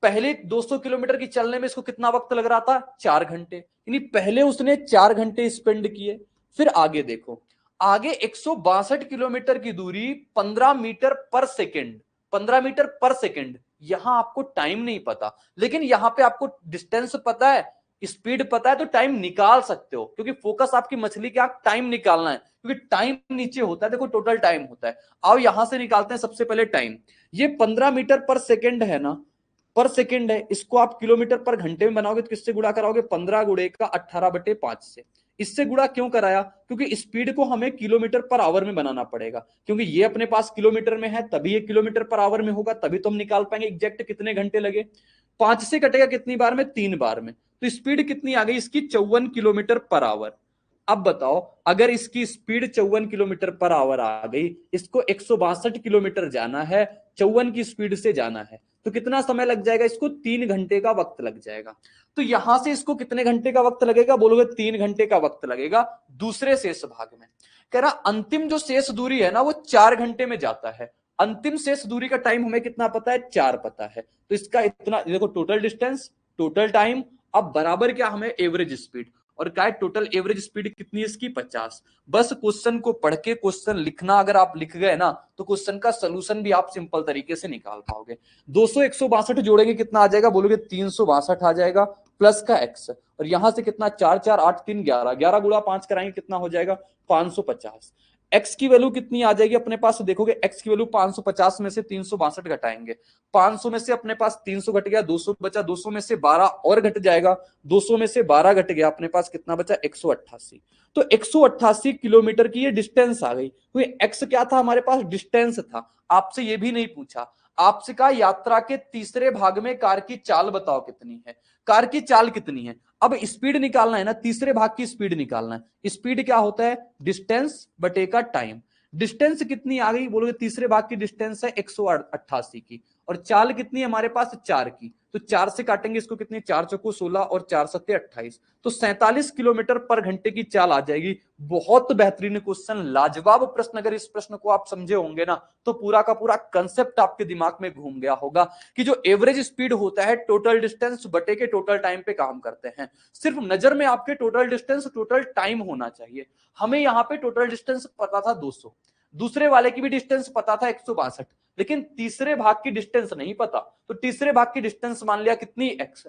पहले 200 किलोमीटर की चलने में इसको कितना वक्त लग रहा था, 4 घंटे, यानी पहले उसने 4 घंटे स्पेंड किए। फिर आगे देखो, आगे 162 किलोमीटर की दूरी 15 मीटर पर सेकंड, 15 मीटर पर सेकंड, यहां आपको टाइम नहीं पता, लेकिन यहां पे आपको डिस्टेंस पता है, स्पीड पता है तो टाइम निकाल सकते हो, क्योंकि फोकस आपकी मछली क्या टाइम निकालना है, क्योंकि टाइम नीचे होता है, देखो टोटल टाइम होता है। आओ यहां से निकालते हैं सबसे पहले टाइम। ये 15 मीटर पर सेकेंड है ना, पर सेकेंड है, इसको आप किलोमीटर पर घंटे में बनाओगे तो किससे गुणा कराओगे, 15 गुणे का 18/5 से। इससे गुणा क्यों कराया, क्योंकि स्पीड को हमें किलोमीटर पर आवर में बनाना पड़ेगा, क्योंकि ये अपने पास किलोमीटर में है तभी ये किलोमीटर पर आवर में होगा, तभी तो हम निकाल पाएंगे एग्जैक्ट कितने घंटे लगे। 5 से कटेगा कितनी बार में, 3 बार में, तो स्पीड कितनी आ गई इसकी, 54 किलोमीटर पर आवर। अब बताओ अगर इसकी स्पीड 54 किलोमीटर पर आवर आ गई, इसको 162 किलोमीटर जाना है, 54 की स्पीड से जाना है, तो कितना समय लग जाएगा, इसको 3 घंटे का वक्त लग जाएगा। तो यहां से इसको कितने घंटे का वक्त लगेगा, बोलोगे 3 घंटे का वक्त लगेगा। दूसरे शेष भाग में कह रहा अंतिम जो शेष दूरी है ना वो 4 घंटे में जाता है। अंतिम शेष दूरी का टाइम हमें कितना पता है, 4 पता है, तो इसका इतना देखो, टोटल डिस्टेंस, टोटल टाइम, अब बराबर क्या हमें एवरेज स्पीड, और क्या है टोटल एवरेज स्पीड कितनी है इसकी, 50। बस क्वेश्चन को पढ़ के क्वेश्चन लिखना अगर आप लिख गए ना तो क्वेश्चन का सोल्यूशन भी आप सिंपल तरीके से निकाल पाओगे। 200 162 जोड़ेंगे कितना आ जाएगा, बोलोगे 362 आ जाएगा, प्लस का एक्स, और यहां से कितना 4 4 8 3 11, 11 गुणा 5 कराएंगे कितना हो जाएगा, 550। एक्स की वैल्यू कितनी आ जाएगी अपने पास, देखोगे एक्स की वैल्यू 550 में से 362 घटाएंगे, 500 में से अपने पास 300 घट गया, 200 बचा, 200 में से 12 और घट जाएगा, 200 में से 12 घट गया, अपने पास कितना बचा, 188। तो 188 किलोमीटर की ये डिस्टेंस आ गई। तो ये एक्स क्या था हमारे पास, डिस्टेंस था। आपसे ये भी नहीं पूछा, आपसे कहा यात्रा के तीसरे भाग में कार की चाल बताओ कितनी है, कार की चाल कितनी है। अब स्पीड निकालना है ना, तीसरे भाग की स्पीड निकालना है। स्पीड क्या होता है, डिस्टेंस बटे का टाइम। डिस्टेंस कितनी आ गई, बोलोगे तीसरे भाग की डिस्टेंस है 188 की, और चाल कितनी है हमारे पास, 4 की, तो 4 से काटेंगे इसको, कितनी, 4 चौको 16 और 4 सत्ते 28, तो 47 किलोमीटर पर घंटे की चाल आ जाएगी। बहुत बेहतरीन क्वेश्चन, लाजवाब प्रश्न। अगर इस प्रश्न को आप समझे होंगे ना तो पूरा का पूरा कंसेप्ट आपके दिमाग में घूम गया होगा कि जो एवरेज स्पीड होता है टोटल डिस्टेंस बटे के टोटल टाइम पे काम करते हैं। सिर्फ नजर में आपके टोटल डिस्टेंस टोटल टाइम होना चाहिए। हमें यहाँ पे टोटल डिस्टेंस पता था 200, दूसरे वाले की भी डिस्टेंस पता था 162, लेकिन तीसरे भाग की डिस्टेंस नहीं पता, तो तीसरे भाग की डिस्टेंस मान लिया कितनी, एक्स।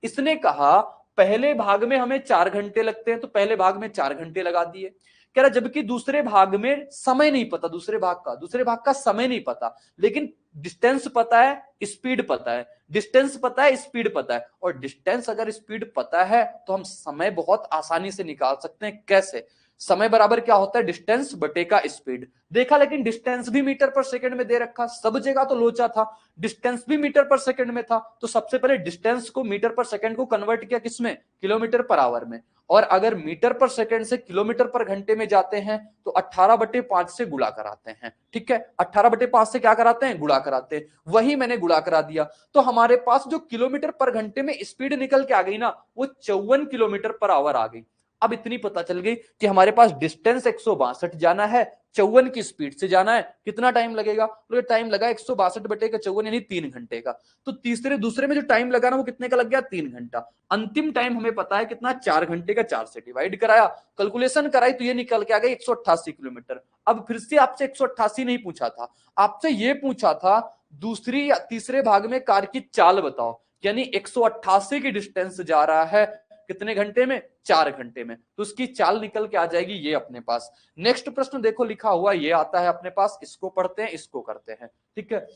इसने कहा पहले भाग में हमें 4 घंटे लगते हैं, तो पहले भाग में 4 घंटे लगा दिए। कह रहा जबकि दूसरे भाग में समय नहीं पता, दूसरे भाग का समय नहीं पता, लेकिन डिस्टेंस पता है, स्पीड पता है, डिस्टेंस पता है, स्पीड पता है, और डिस्टेंस अगर स्पीड पता है तो हम समय बहुत आसानी से निकाल सकते हैं। कैसे, समय बराबर क्या होता है, डिस्टेंस बटे का स्पीड। देखा, लेकिन डिस्टेंस भी मीटर पर सेकंड में दे रखा, सब जगह तो लोचा था, डिस्टेंस भी मीटर पर सेकंड में था, तो सबसे पहले डिस्टेंस को मीटर पर सेकंड को कन्वर्ट किया किसमें, किलोमीटर पर आवर में। और अगर मीटर पर सेकंड से किलोमीटर पर घंटे में जाते हैं तो 18/5 से गुणा कराते हैं। ठीक है, 18/5 से क्या कराते हैं, गुणा कराते हैं। वही मैंने गुणा करा दिया, तो हमारे पास जो किलोमीटर पर घंटे में स्पीड निकल के आ गई ना वो 54 किलोमीटर पर आवर आ गई। अब इतनी पता चल गई कि हमारे पास डिस्टेंस 162 जाना है, 54 की स्पीड से जाना है, कितना टाइम लगेगा, तो टाइम लगा 162/54 यानी 3 घंटे का। तो दूसरे में जो टाइम लगा ना वो कितने का लग गया, 3 घंटा। अंतिम टाइम हमें पता है कितना, 4 घंटे का, 4 से डिवाइड कराया, कैलकुलेशन कराई तो ये निकल के आ गई 188 किलोमीटर। अब फिर से आपसे 188 नहीं पूछा था, आपसे ये पूछा था दूसरी या तीसरे भाग में कार की चाल बताओ, यानी 188 की डिस्टेंस जा रहा है कितने घंटे में, 4 घंटे में, तो उसकी चाल निकल के आ जाएगी ये अपने पास। नेक्स्ट प्रश्न देखो लिखा हुआ ये आता है अपने पास, इसको पढ़ते हैं, इसको करते हैं। ठीक है,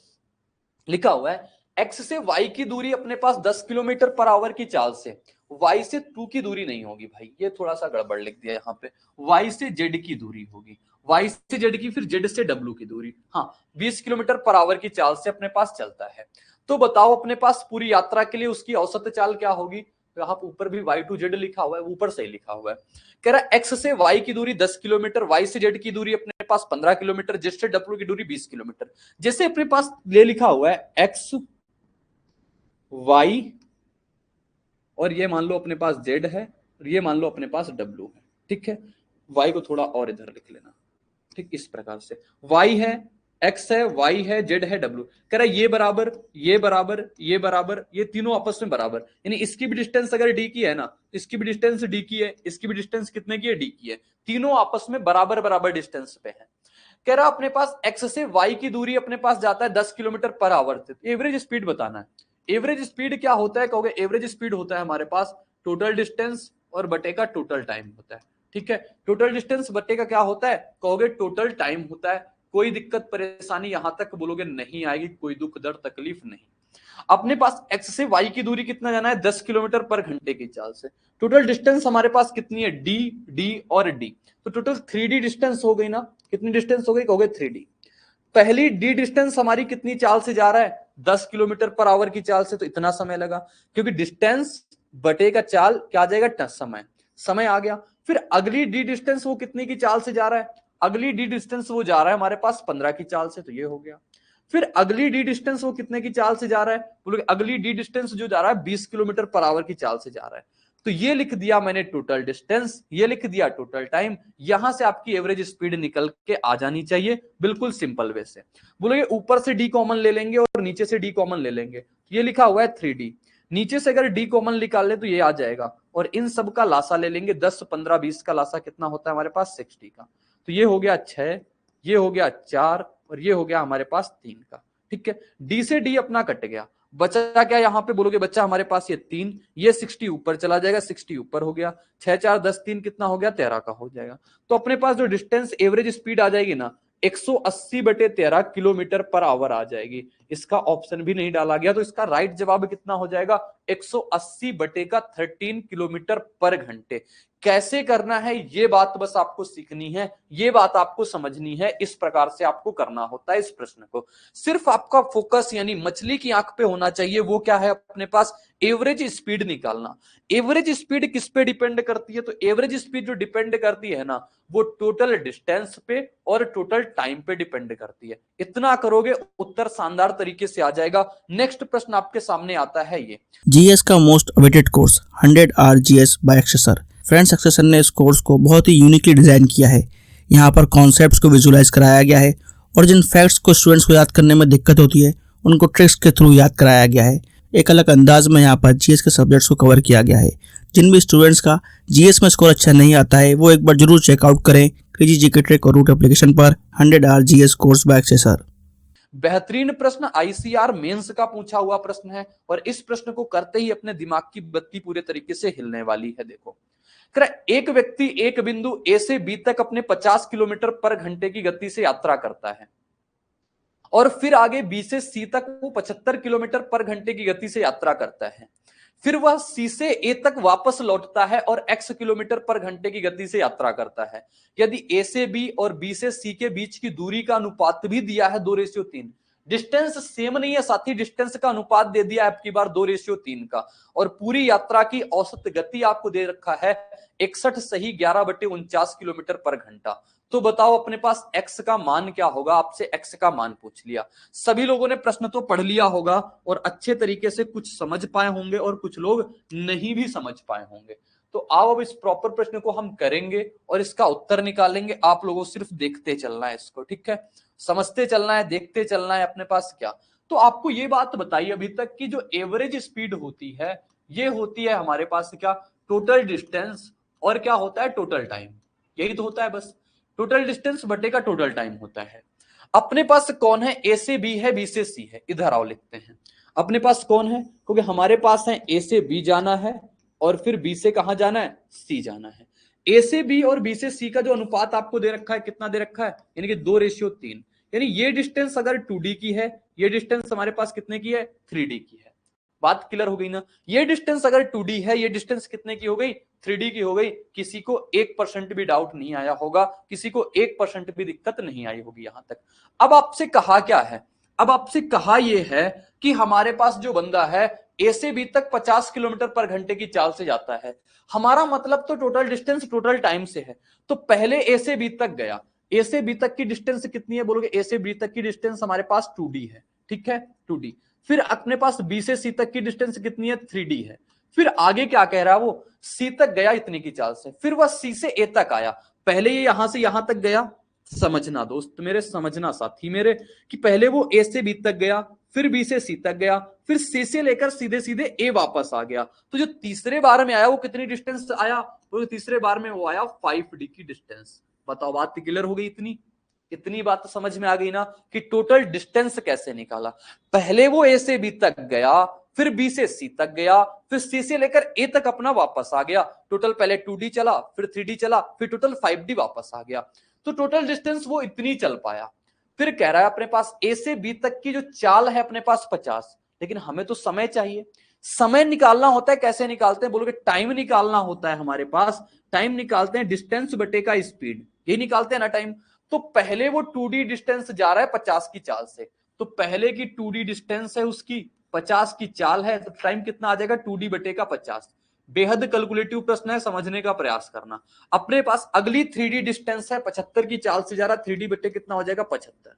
लिखा हुआ है x से y की दूरी अपने पास 10 किलोमीटर पर आवर की चाल से y से 2 की दूरी नहीं होगी। भाई ये थोड़ा सा गड़बड़ लिख दिया यहाँ पे, y से z की दूरी होगी, y से z की, फिर z से w की दूरी। हाँ, 20 किलोमीटर पर आवर की चाल से अपने पास चलता है। तो बताओ अपने पास पूरी यात्रा के लिए उसकी औसत चाल क्या होगी। यहाँ ऊपर भी y to z लिखा हुआ है, ऊपर से लिखा हुआ है। कह रहा है x से y की दूरी 10 किलोमीटर, y से z की दूरी अपने पास 15 किलोमीटर, z से w की दूरी 20 किलोमीटर। जैसे अपने पास ले लिखा हुआ है x y, और ये मान लो अपने पास z है, और ये मान लो अपने पास w है। ठीक है, y को थोड़ा और इधर लिख लेना। ठीक, इस प्रकार से y है, x है, y है, z है, w। कह रहा है ये बराबर, ये बराबर, ये बराबर, ये तीनों आपस में बराबर, यानी इसकी भी डिस्टेंस अगर d की है ना, इसकी भी डिस्टेंस d की है, इसकी भी डिस्टेंस कितने की है, d की है, तीनों आपस में बराबर बराबर डिस्टेंस पे है। कह रहा अपने पास x से y की दूरी अपने पास जाता है 10 किलोमीटर पर आवर से, एवरेज स्पीड बताना है। एवरेज स्पीड क्या होता है, कहोगे एवरेज स्पीड होता है हमारे पास टोटल डिस्टेंस और बटे का टोटल टाइम होता है। ठीक है, टोटल डिस्टेंस बटे का क्या होता है, कहोगे टोटल टाइम होता है। कोई दिक्कत परेशानी यहां तक बोलोगे नहीं आएगी, कोई दुख दर्द तकलीफ नहीं। अपने पास x से y की दूरी कितना जाना है, 10 किलोमीटर पर घंटे की चाल से। टोटल डिस्टेंस हमारे पास कितनी है, d d और d, तो टोटल 3d डिस्टेंस हो गई ना। कितनी डिस्टेंस हो गई, कहोगे 3d। पहली d डिस्टेंस हमारी कितनी चाल से जा रहा है, 10 किलोमीटर पर आवर की चाल से, तो इतना समय लगा, क्योंकि डिस्टेंस बटे का चाल क्या आ जाएगा, समय, समय आ गया। फिर अगली d डिस्टेंस वो कितनी की चाल से जा रहा है, अगली d डिस्टेंस वो जा रहा है हमारे पास 15 की चाल से, तो ये हो गया। फिर अगली डी डिस्टेंस वो कितने की चाल से जा रहा है, बोलोगे अगली डी डिस्टेंस जो जा रहा है 20 किलोमीटर पर आवर की चाल से जा रहा है। तो ये लिख दिया मैंने टोटल डिस्टेंस, ये लिख दिया टोटल टाइम। यहां से आपकी एवरेज स्पीड निकल के आ जानी चाहिए, बिल्कुल सिंपल वे से। बोलोगे ऊपर से डी कॉमन ले लेंगे और नीचे से डी कॉमन ले लेंगे, ये लिखा हुआ है 3d, नीचे से अगर डी कॉमन निकाल ले तो ये आ जाएगा, और इन सब का लासा ले लेंगे, 10 15 20 का लासा कितना होता है हमारे पास, 60 का। तो ये हो गया 6, ये हो गया 4, और ये हो गया हमारे पास 3 का। ठीक है, डी से डी अपना कट गया, बचा क्या यहां पे, बोलोगे बच्चा हमारे पास ये 3, ये 60 ऊपर चला जाएगा, 60 ऊपर हो गया, 6 4 10 3 कितना हो गया, 13 का हो जाएगा। तो अपने पास जो डिस्टेंस एवरेज स्पीड आ जाएगी ना, 180/13 किलोमीटर पर आवर आ जाएगी। इसका ऑप्शन भी नहीं डाला गया, तो इसका राइट जवाब कितना हो जाएगा, 180/13 किलोमीटर पर घंटे। कैसे करना है ये बात बस आपको सीखनी है, ये बात आपको समझनी है, इस प्रकार से आपको करना होता है इस प्रश्न को। सिर्फ आपका फोकस यानी मछली की आंख पे होना चाहिए, वो क्या है अपने पास, एवरेज स्पीड निकालना। एवरेज स्पीड किस पे डिपेंड करती है, तो एवरेज स्पीड जो डिपेंड करती है ना, वो टोटल डिस्टेंस पे और टोटल टाइम पे डिपेंड करती है। इतना करोगे उत्तर शानदार तरीके से आ जाएगा। नेक्स्ट प्रश्न आपके सामने आता है ये, जीएस का most awaited course 100 hour GS by एक्सेसर। फ्रेंड्स, एक्सेसर ने इस कोर्स को बहुत ही यूनिकली डिजाइन किया है। यहाँ पर कॉन्सेप्ट्स को विजुलाइज कराया गया है, और जिन फैक्ट्स को स्टूडेंट्स को याद करने में दिक्कत होती है उनको ट्रिक्स के थ्रू याद कराया गया है। एक अलग अंदाज में यहाँ पर जीएस के सब्जेक्ट्स को कवर किया गया है। जिन भी स्टूडेंट्स का जीएस में स्कोर अच्छा नहीं आता है वो एक बार जरूर चेकआउट करें क्रेजी जीके ट्रिक और रूट एप्लीकेशन पर 100 आवर जीएस कोर्स बाय एक्सेसर। बेहतरीन प्रश्न आईसीआर मेंस का पूछा हुआ प्रश्न है, और इस प्रश्न को करते ही अपने दिमाग की बत्ती पूरे तरीके से हिलने वाली है। देखो, एक व्यक्ति एक बिंदु ए से बी तक अपने 50 किलोमीटर पर घंटे की गति से यात्रा करता है, और फिर आगे बी से सी तक वो 75 किलोमीटर पर घंटे की गति से यात्रा करता है। फिर वह सी से ए तक वापस लौटता है और x किलोमीटर पर घंटे की गति से यात्रा करता है। यदि ए से बी और बी से सी के बीच की दूरी का अनुपात भी दिया है 2:3, डिस्टेंस सेम नहीं है साथी, डिस्टेंस का अनुपात दे दिया आपकी बार 2:3 का, और पूरी यात्रा की औसत गति आपको दे रखा है 61 सही 11/49 किलोमीटर पर घंटा। तो बताओ अपने पास x का मान क्या होगा, आपसे x का मान पूछ लिया। सभी लोगों ने प्रश्न तो पढ़ लिया होगा और अच्छे तरीके से कुछ समझ पाए होंगे और कुछ लोग नहीं भी समझ पाए होंगे। तो आओ अब इस प्रॉपर प्रश्न को हम करेंगे और इसका उत्तर निकालेंगे। आप लोगों सिर्फ देखते चलना है इसको, ठीक है, समझते चलना है, देखते चलना है। अपने पास क्या, तो आपको ये बात बताइए अभी तक की जो एवरेज स्पीड होती है ये होती है हमारे पास क्या, टोटल डिस्टेंस और क्या होता है, टोटल टाइम। यही तो होता है बस, टोटल डिस्टेंस बटे का टोटल टाइम होता है। अपने पास कौन है, ए से बी है, बी से सी है। इधर आओ लिखते हैं, अपने पास कौन है, क्योंकि हमारे पास है ए से बी जाना है और फिर बी से कहां जाना है, सी जाना है। ए से बी और बी से सी का जो अनुपात आपको दे रखा है कितना दे रखा है, यानी कि 2:3। यानी ये डिस्टेंस अगर 2D की है, ये डिस्टेंस हमारे पास कितने की है, 3D की है। बात क्लियर हो गई ना। ये डिस्टेंस अगर 2D है, ये डिस्टेंस कितने की हो गई, 3D की हो गई। किसी को 1% भी डाउट नहीं आया होगा, किसी को 1% भी दिक्कत नहीं आई होगी यहां तक। अब आपसे कहा क्या है, अब आपसे कहा यह है कि हमारे पास जो बंदा है ए से बी तक 50 किलोमीटर पर घंटे की चाल से जाता है। हमारा मतलब तो टोटल डिस्टेंस टोटल टाइम से है। तो पहले ए से बी तक गया, ए से बी तक की डिस्टेंस कितनी है, बोलोगे ए से बी तक की डिस्टेंस हमारे पास 2D है, ठीक है, 2D। फिर अपने पास बी से सी तक की डिस्टेंस कितनी है, 3D है। फिर आगे क्या कह रहा है वो, सी तक गया इतनी की चाल से, फिर वह सी से ए तक आया। पहले ये यहां से यहां तक गया, समझना दोस्त मेरे, समझना साथी मेरे, कि पहले वो ए से बी तक गया, फिर बी से सी तक गया, फिर सी से लेकर सीधे सीधे ए वापस आ गया। तो जो तीसरे बार में आया वो कितनी डिस्टेंस आया, तो तीसरे बार में वो आया 5D की डिस्टेंस। बताओ बात क्लियर हो गई, इतनी बात समझ में आ गई ना कि टोटल डिस्टेंस कैसे निकाला। पहले वो ए से बी तक गया, फिर बी से सी तक गया, फिर सी से लेकर ए तक अपना वापस आ गया। टोटल पहले 2D चला, फिर 3D चला, फिर टोटल 5D वापस आ गया। तो टोटल डिस्टेंस वो इतनी चल पाया। फिर कह रहा है अपने पास ए से बी तक की जो चाल है अपने पास 50, लेकिन हमें तो समय चाहिए। समय निकालना होता है, कैसे निकालते हैं बोलोगे? टाइम निकालना होता है हमारे पास। टाइम निकालते हैं डिस्टेंस बटे का स्पीड, ये निकालते हैं ना टाइम। तो पहले वो 2D डिस्टेंस जा रहा है 50 की चाल से, तो पहले की 2D डिस्टेंस है उसकी 50 की चाल है, तो टाइम कितना आ जाएगा? 2D बटे का 50। बेहद कैलकुलेटिव प्रश्न है, समझने का प्रयास करना। अपने पास अगली 3D डिस्टेंस है 75 की चाल से जा रहा है, 3D बटे कितना हो जाएगा? 75।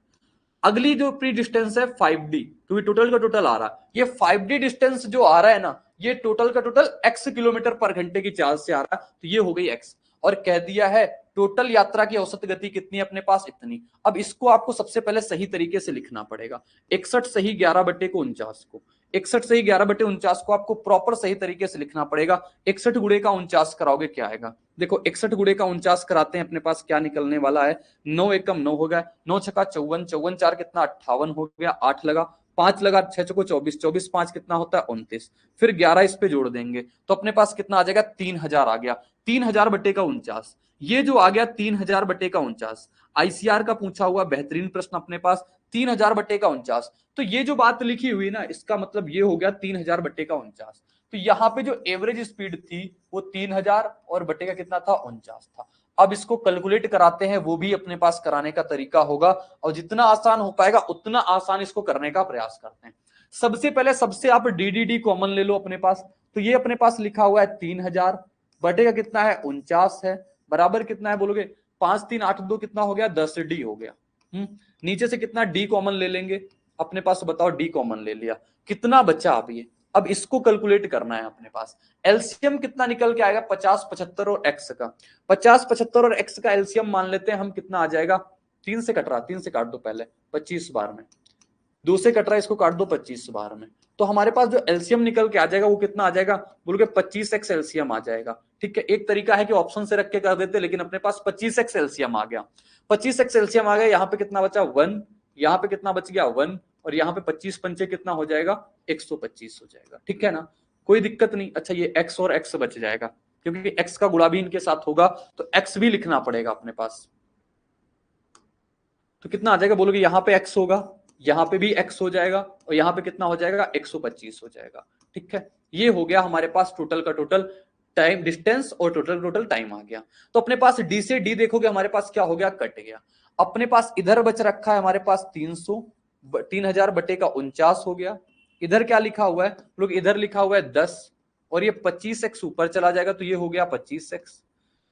अगली जो प्री डिस्टेंस है 5D, क्योंकि टोटल का टोटल आ रहा है, ये 5D डिस्टेंस जो आ रहा है ना, ये टोटल का टोटल x किलोमीटर पर घंटे की चाल से आ रहा है, तो ये हो गई x। और कह दिया है टोटल यात्रा की औसत गति कितनी है अपने पास? इतनी। अब इसको आपको सबसे पहले सही तरीके से लिखना पड़ेगा। 61 सही 11 बटे को 49 को, 61 सही 11 बटे 49 को आपको प्रॉपर सही तरीके से लिखना पड़ेगा। 61 गुणे का 49 कराओगे क्या आएगा? देखो 61 गुणे का 49 कराते हैं, अपने पास क्या निकलने वाला है? 9 एकम 9 हो गया, 9 छक्का 54, 54 4 कितना? 58 हो गया, 8 लगा, 5 लगा, 6 चौको 24, 24 5 कितना होता है? 29। फिर 11 इस पे जोड़ देंगे तो अपने पास कितना आ जाएगा? 3000 आ गया। 3000 बटे का 49, ये जो आ गया 3000 बटे का 49, आईसीआर का पूछा हुआ बेहतरीन प्रश्न अपने पास। 3000 बटे का 49, तो ये जो बात लिखी हुई ना, इसका मतलब ये हो गया 3000 बटे का 49। तो यहाँ पे जो एवरेज स्पीड थी वो 3000 और बटे का कितना था? 49 था। अब इसको कैलकुलेट कराते हैं, वो भी अपने पास कराने का तरीका होगा, और जितना आसान हो पाएगा उतना आसान इसको करने का प्रयास करते हैं। सबसे पहले सबसे आप डी कॉमन ले लो अपने पास, तो ये अपने पास लिखा हुआ है 3000 बटे का कितना है? 49 है, बराबर कितना है बोलोगे? 5 3 8 2 कितना हो गया? 10D हो गया। नीचे से कितना डी कॉमन ले लेंगे अपने पास? बताओ, डी कॉमन ले लिया, कितना बचा? अब ये, अब इसको कैलकुलेट करना है अपने पास। एलसीएम कितना निकल के आएगा? 50 75 और एक्स का। 50 75 और एक्स का एलसीएम मान लेते हैं हम, कितना आ जाएगा? 3 से कट रहा, 3 से काट दो पहले, 25 बार में। 2 से कट रहा है, इसको काट दो 25 बार में। तो हमारे पास जो एलसीएम निकल के आ जाएगा वो कितना आ जाएगा बोलोगे? 25x एलसीएम आ जाएगा। ठीक है, एक तरीका है कि ऑप्शन से रख के कर देते, लेकिन अपने पास 25x एलसीएम आ गया। 25x एलसीएम आ गया, यहाँ पे कितना बचा? 1, यहाँ पे कितना बच गया? 1, और यहाँ पे 25 पंचे कितना हो जाएगा? 125 हो जाएगा। ठीक है ना, कोई दिक्कत नहीं। अच्छा, ये x और x बच जाएगा, क्योंकि x का गुणा भी इनके साथ होगा, तो x भी लिखना पड़ेगा अपने पास। तो कितना आ जाएगा बोलोगे? यहाँ पे x होगा, यहाँ पे भी x हो जाएगा, और यहाँ पे कितना हो जाएगा? 125 हो जाएगा। ठीक है, ये हो गया हमारे पास टोटल का टोटल टाइम डिस्टेंस, और टोटल टाइम आ गया। तो अपने पास डी से डी देखोगे हमारे पास क्या हो गया? कट गया। अपने पास इधर बच रखा है हमारे पास 300, 3000 बटे का 49 हो गया। इधर क्या लिखा हुआ है लोग? इधर लिखा हुआ है 10, और ये 25x ऊपर चला जाएगा, तो ये हो गया 25x।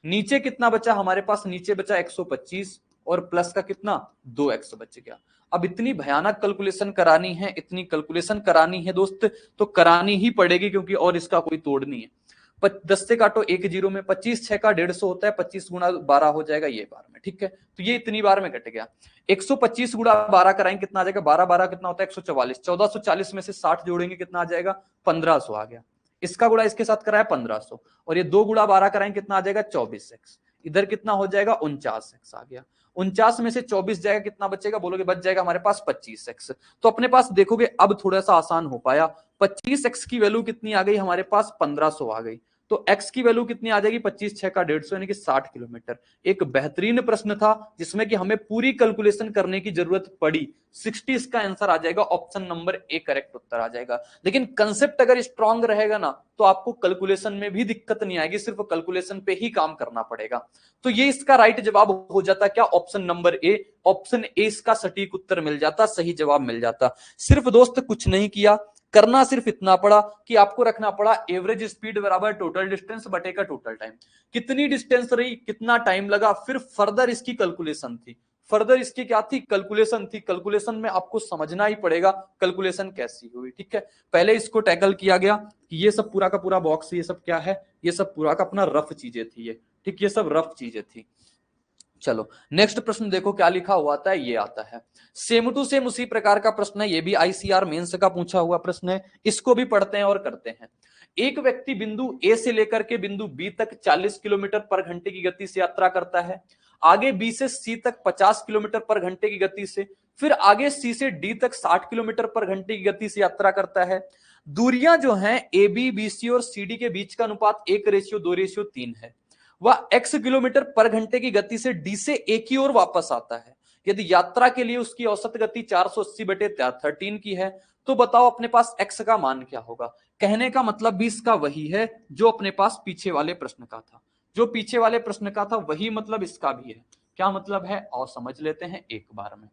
नीचे कितना बचा हमारे पास? नीचे बचा 125, और प्लस का कितना? 2x बच गया। अब इतनी भयानक कैलकुलेशन करानी है, इतनी कैलकुलेशन करानी है दोस्त, तो करानी ही पड़ेगी, क्योंकि और इसका कोई तोड़ नहीं है। 10 से काटो 1 0 में, 25 6 का 150 होता है, 25 गुणा 12 हो जाएगा ये बार में। ठीक है, तो ये इतनी बार में कट गया। 125 गुणा 12 कराएंगे कितना आ जाएगा? 12 12 कितना होता है? 144। 1440 में से 60 जोड़ेंगे कितना आ जाएगा? 1500 आ गया। इसका गुणा इसके साथ कराया 1500, और ये 2 गुणा 12 कराएंगे कितना आ जाएगा? 24x। इधर कितना हो जाएगा? 49x आ गया। 49 में से 24 जाएगा, कितना बचेगा बोलोगे? बच जाएगा हमारे पास 25x। तो अपने पास देखोगे अब थोड़ा सा आसान हो पाया। 25x की वैल्यू कितनी आ गई हमारे पास? 1500 आ गई। तो x की वैल्यू कितनी आ जाएगी? 25 6 का 150, यानी कि 60 किलोमीटर। एक बेहतरीन प्रश्न था, जिसमें कि हमें पूरी कैलकुलेशन करने की जरूरत पड़ी। 60 इसका आंसर आ जाएगा, ऑप्शन नंबर ए करेक्ट उत्तर आ जाएगा। लेकिन कंसेप्ट अगर स्ट्रांग रहेगा ना, तो आपको कैलकुलेशन में भी दिक्कत नहीं आएगी, सिर्फ कैलकुलेशन पे ही काम करना पड़ेगा। तो ये इसका राइट जवाब हो जाता क्या? Option number A. Option A इसका सटीक उत्तर मिल जाता, सही जवाब मिल जाता। सिर्फ दोस्त कुछ नहीं किया, करना सिर्फ इतना पड़ा कि आपको रखना पड़ा एवरेज स्पीड बराबर टोटल डिस्टेंस बटे का टोटल टाइम। कितनी डिस्टेंस रही, कितना टाइम लगा, फिर फर्दर इसकी कैलकुलेशन थी। फर्दर इसकी क्या थी? कैलकुलेशन थी। कैलकुलेशन में आपको समझना ही पड़ेगा कैलकुलेशन कैसी हुई। ठीक है, पहले इसको टैकल किया गया कि ये सब पूरा का पूरा बॉक्स, ये सब क्या है? ये सब पूरा का अपना रफ चीजें थी ये। ठीक, ये सब रफ चीजें थी। चलो नेक्स्ट प्रश्न देखो क्या लिखा हुआ आता है, ये आता है सेम टू सेम उसी प्रकार का प्रश्न है, ये भी आईसीआर मेंस का पूछा हुआ प्रश्न है। इसको भी पढ़ते हैं और करते हैं। एक व्यक्ति बिंदु ए से लेकर के बिंदु बी तक 40 किलोमीटर पर घंटे की गति से यात्रा करता है। आगे बी से सी तक 50 किलोमीटर पर घंटे की गति से, फिर आगे सी से डी तक 60 किलोमीटर पर घंटे की गति से यात्रा करता है। दूरियां जो हैं ए बी बी सी और सी डी के बीच का अनुपात 1:2:3 है। वह x किलोमीटर पर घंटे की गति से डी से ए की ओर वापस आता है। यदि यात्रा के लिए उसकी औसत गति 480/13 की है तो बताओ अपने पास x का मान क्या होगा। कहने का मतलब भी इसका वही है जो अपने पास पीछे वाले प्रश्न का था, जो पीछे वाले प्रश्न का था वही मतलब इसका भी है। क्या मतलब है और समझ लेते हैं एक बार में।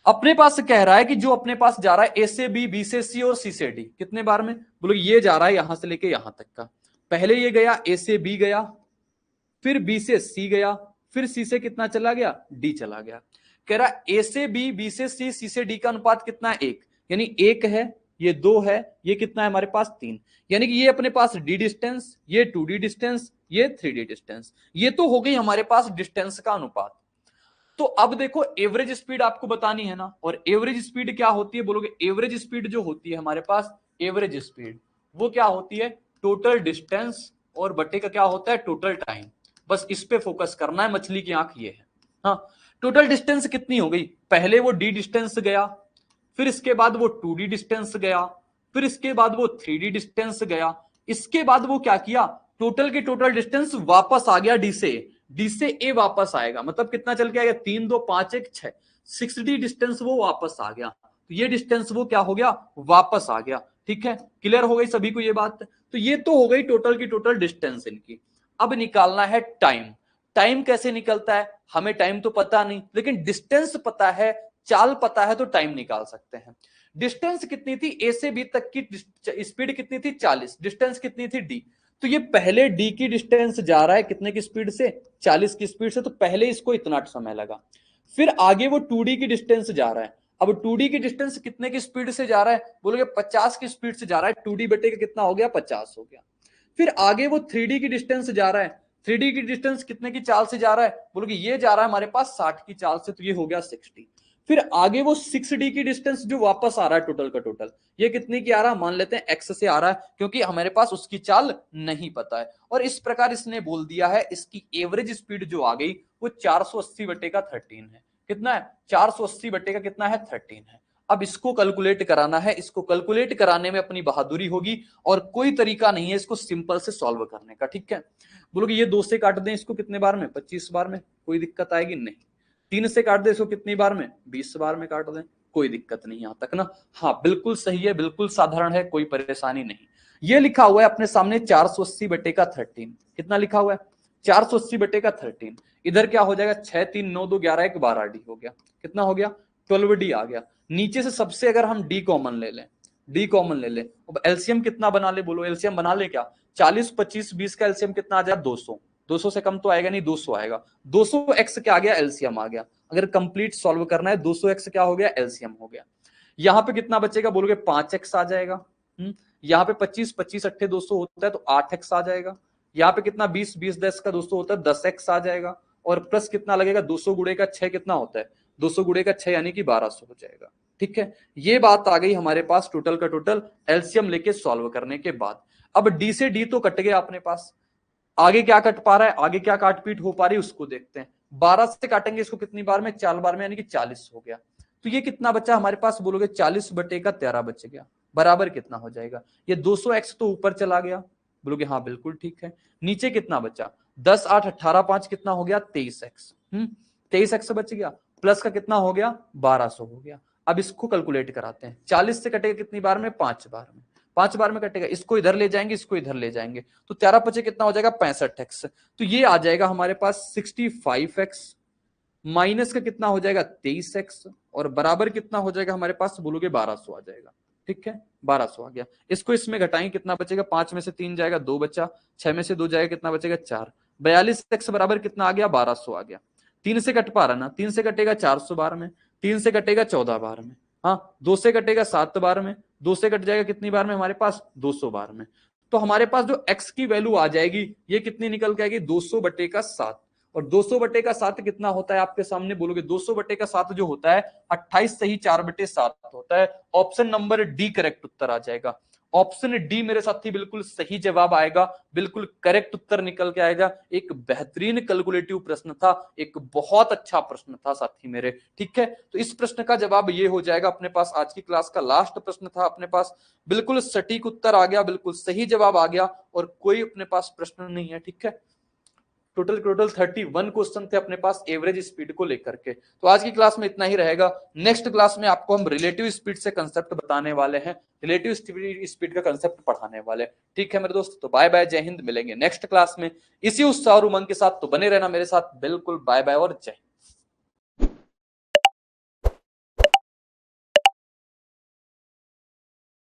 अपने पास कह रहा है कि जो अपने पास जा रहा है ए से बी से सी और सी से डी, कितने बार में बोलो, ये जा रहा है यहां से लेके यहां तक का। पहले ये गया ए से बी गया, फिर बी से सी गया, फिर सी से कितना चला गया, डी चला गया। कह रहा ए से बी से सी से डी का अनुपात कितना है, 1, यानी 1 है, ये 2 है, ये कितना है हमारे पास 3, यानी कि ये अपने पास डी डिस्टेंस, ये 2D डिस्टेंस, ये 3D डिस्टेंस। ये तो हो गई हमारे पास डिस्टेंस का अनुपात। तो अब देखो एवरेज स्पीड आपको बतानी है ना, और एवरेज स्पीड क्या होती है बोलोगे, एवरेज स्पीड जो होती है हमारे पास, एवरेज स्पीड वो क्या होती है, टोटल डिस्टेंस और बटे का क्या होता है, टोटल टाइम। बस इस पे फोकस करना है, मछली की आंख ये है। हाँ, टोटल डिस्टेंस कितनी हो गई, पहले वो डी डिस्टेंस गया, फिर इसके बाद वो 2D डिस्टेंस गया, फिर इसके बाद वो 3D डिस्टेंस गया, इसके बाद वो क्या किया, टोटल के टोटल डिस्टेंस वापस आ गया डी से ए वापस आएगा, मतलब कितना चल के आएगा, 3 2 5 1 6, 6D डिस्टेंस वो वापस आ गया। तो ये डिस्टेंस वो क्या हो गया, वापस आ गया। ठीक है, क्लियर हो गई सभी को ये बात। तो ये तो हो गई टोटल की टोटल डिस्टेंस इनकी। अब निकालना है टाइम। टाइम कैसे निकलता है, हमें टाइम तो पता नहीं, लेकिन डिस्टेंस पता है, चाल पता है, तो टाइम निकाल सकते हैं। डिस्टेंस कितनी थी, ए से बी तक की स्पीड कितनी थी, 40, डिस्टेंस कितनी थी, डी। तो ये पहले डी की डिस्टेंस जा रहा है कितने की स्पीड से, 40 की स्पीड से, तो पहले इसको इतना समय लगा। फिर आगे वो 2D की डिस्टेंस जा रहा है, अब 2D की डिस्टेंस कितने की स्पीड से जा रहा है, बोलोगे 50 की स्पीड से जा रहा है, 2D बटे का कितना हो गया, 50 हो गया। फिर आगे वो 3D की डिस्टेंस जा रहा है, 3D की डिस्टेंस कितने की चाल से जा रहा है, बोलोगे ये जा रहा है हमारे पास 60 की चाल से, तो ये हो गया 60। फिर आगे वो 6D की डिस्टेंस जो वापस आ रहा है टोटल का टोटल, ये कितने की आ रहा है, मान लेते हैं x से आ रहा है, क्योंकि हमारे पास उसकी चाल नहीं पता है। और इस प्रकार इसने बोल दिया है इसकी एवरेज स्पीड जो आ गई वो 480/13 है। कितना है, 480 बटे का कितना है, 13 है। अब इसको कैलकुलेट कराना है, इसको कैलकुलेट कराने में अपनी बहादुरी होगी, और कोई तरीका नहीं है इसको सिंपल से सॉल्व करने का। ठीक है, बोलोगे ये 2 से काट दें इसको कितने बार में, 25 बार में, कोई दिक्कत आएगी नहीं। 3 से काट दे इसको कितनी बार में, 20 बार में काट दें, कोई दिक्कत नहीं यहां तक ना। हाँ बिल्कुल सही है, बिल्कुल साधारण है, कोई परेशानी नहीं। ये लिखा हुआ है अपने सामने 480/13, कितना लिखा हुआ है, 480/13। इधर क्या हो जाएगा, 6 3 9 2 11 1 12D हो गया, कितना हो गया, 12D आ गया। नीचे से सबसे अगर हम डी कॉमन ले लें, डी कॉमन ले लें, अब एलसीएम कितना बना ले, बोलो एलसीएम बना ले क्या, 40 25 20 का एलसीएम कितना आ जाएगा, 200। 200 से कम तो आएगा नहीं, 200 आएगा। 200x क्या आ गया, एलसीएम आ गया। अगर कंप्लीट सॉल्व करना है 200x क्या हो गया, एलसीएम हो गया। यहाँ पे कितना बचेगा, बोलोगे 5x आ जाएगा। यहाँ पे 25 25 अट्ठे 200 होता है तो 8x आ जाएगा। यहाँ पे कितना 20 20 10 का 200 होता है, 10x आ जाएगा। और प्लस कितना लगेगा, 200 गुणे का 6 कितना होता है, 200 गुणे का 6 यानी कि 1200 हो जाएगा। ठीक है, ये बात आ गई हमारे पास टोटल का टोटल एलसीएम लेके सॉल्व करने के बाद। अब डी से डी तो कट गया अपने पास, आगे क्या कट पा रहा है, आगे क्या काटपीट हो पा रही है उसको देखते हैं। 12 से काटेंगे इसको कितनी बार में, 4 बार में, यानी कि 40 हो गया। तो ये कितना बचा हमारे पास, बोलोगे 40/13 बच गया, बराबर कितना हो जाएगा, ये 200x तो ऊपर चला गया, बोलोगे हाँ बिल्कुल ठीक है। नीचे कितना बचा, 10 8 18 5 कितना हो गया, 23x। 23x बच गया, प्लस का कितना हो गया, 1200 हो गया। अब इसको कैलकुलेट कराते हैं, 40 से कटेगा कितनी बार में, 5 बार में, 5 बार में कटेगा, इसको इधर ले जाएंगे, इसको इधर ले जाएंगे, तो 13 पचे कितना हो जाएगा, 65x। तो ये आ जाएगा हमारे पास 65x, माइनस का कितना हो जाएगा, 23x, और बराबर कितना हो जाएगा हमारे पास, बोलोगे 1200 आ जाएगा। ठीक है, 1200 आ गया। इसको इसमें घटाएंगे कितना बचेगा, 5 में से 3 जाएगा, 2 बचा, 6 में से 2 जाएगा, कितना बचेगा, 4। 42x बराबर कितना आ गया, 1200 आ गया। 3 से कट पा रहा ना, 3 से कटेगा 400 बार में, 3 से कटेगा 14 बार में, हाँ 2 से कटेगा 7 बार में, 2 से कट जाएगा कितनी बार में हमारे पास, 200 बार में। तो हमारे पास जो x की वैल्यू आ जाएगी ये कितनी निकल के आएगी, 200/7। और 200/7 कितना होता है आपके सामने, बोलोगे 200/7 जो होता है 28 सही 4/7 होता है। ऑप्शन नंबर डी करेक्ट उत्तर आ जाएगा। ऑप्शन डी मेरे साथी बिल्कुल सही जवाब आएगा, बिल्कुल करेक्ट उत्तर निकल के आएगा। एक बेहतरीन कैलकुलेटिव प्रश्न था, एक बहुत अच्छा प्रश्न था साथी मेरे, ठीक है। तो इस प्रश्न का जवाब ये हो जाएगा अपने पास। आज की क्लास का लास्ट प्रश्न था अपने पास, बिल्कुल सटीक उत्तर आ गया, बिल्कुल सही जवाब आ गया और कोई अपने पास प्रश्न नहीं है, ठीक है। टोटल 31 क्वेश्चन थे अपने पास एवरेज स्पीड को लेकर के। तो आज की क्लास में इतना ही रहेगा। नेक्स्ट क्लास में आपको हम रिलेटिव स्पीड से कंसेप्ट बताने वाले हैं, रिलेटिव स्पीड का कंसेप्ट पढ़ाने वाले, ठीक है मेरे दोस्त। तो बाय बाय, जय हिंद, मिलेंगे नेक्स्ट क्लास में इसी उत्साह और उमंग के साथ। तो बने रहना मेरे साथ, बिल्कुल बाय बाय और जय हिंद।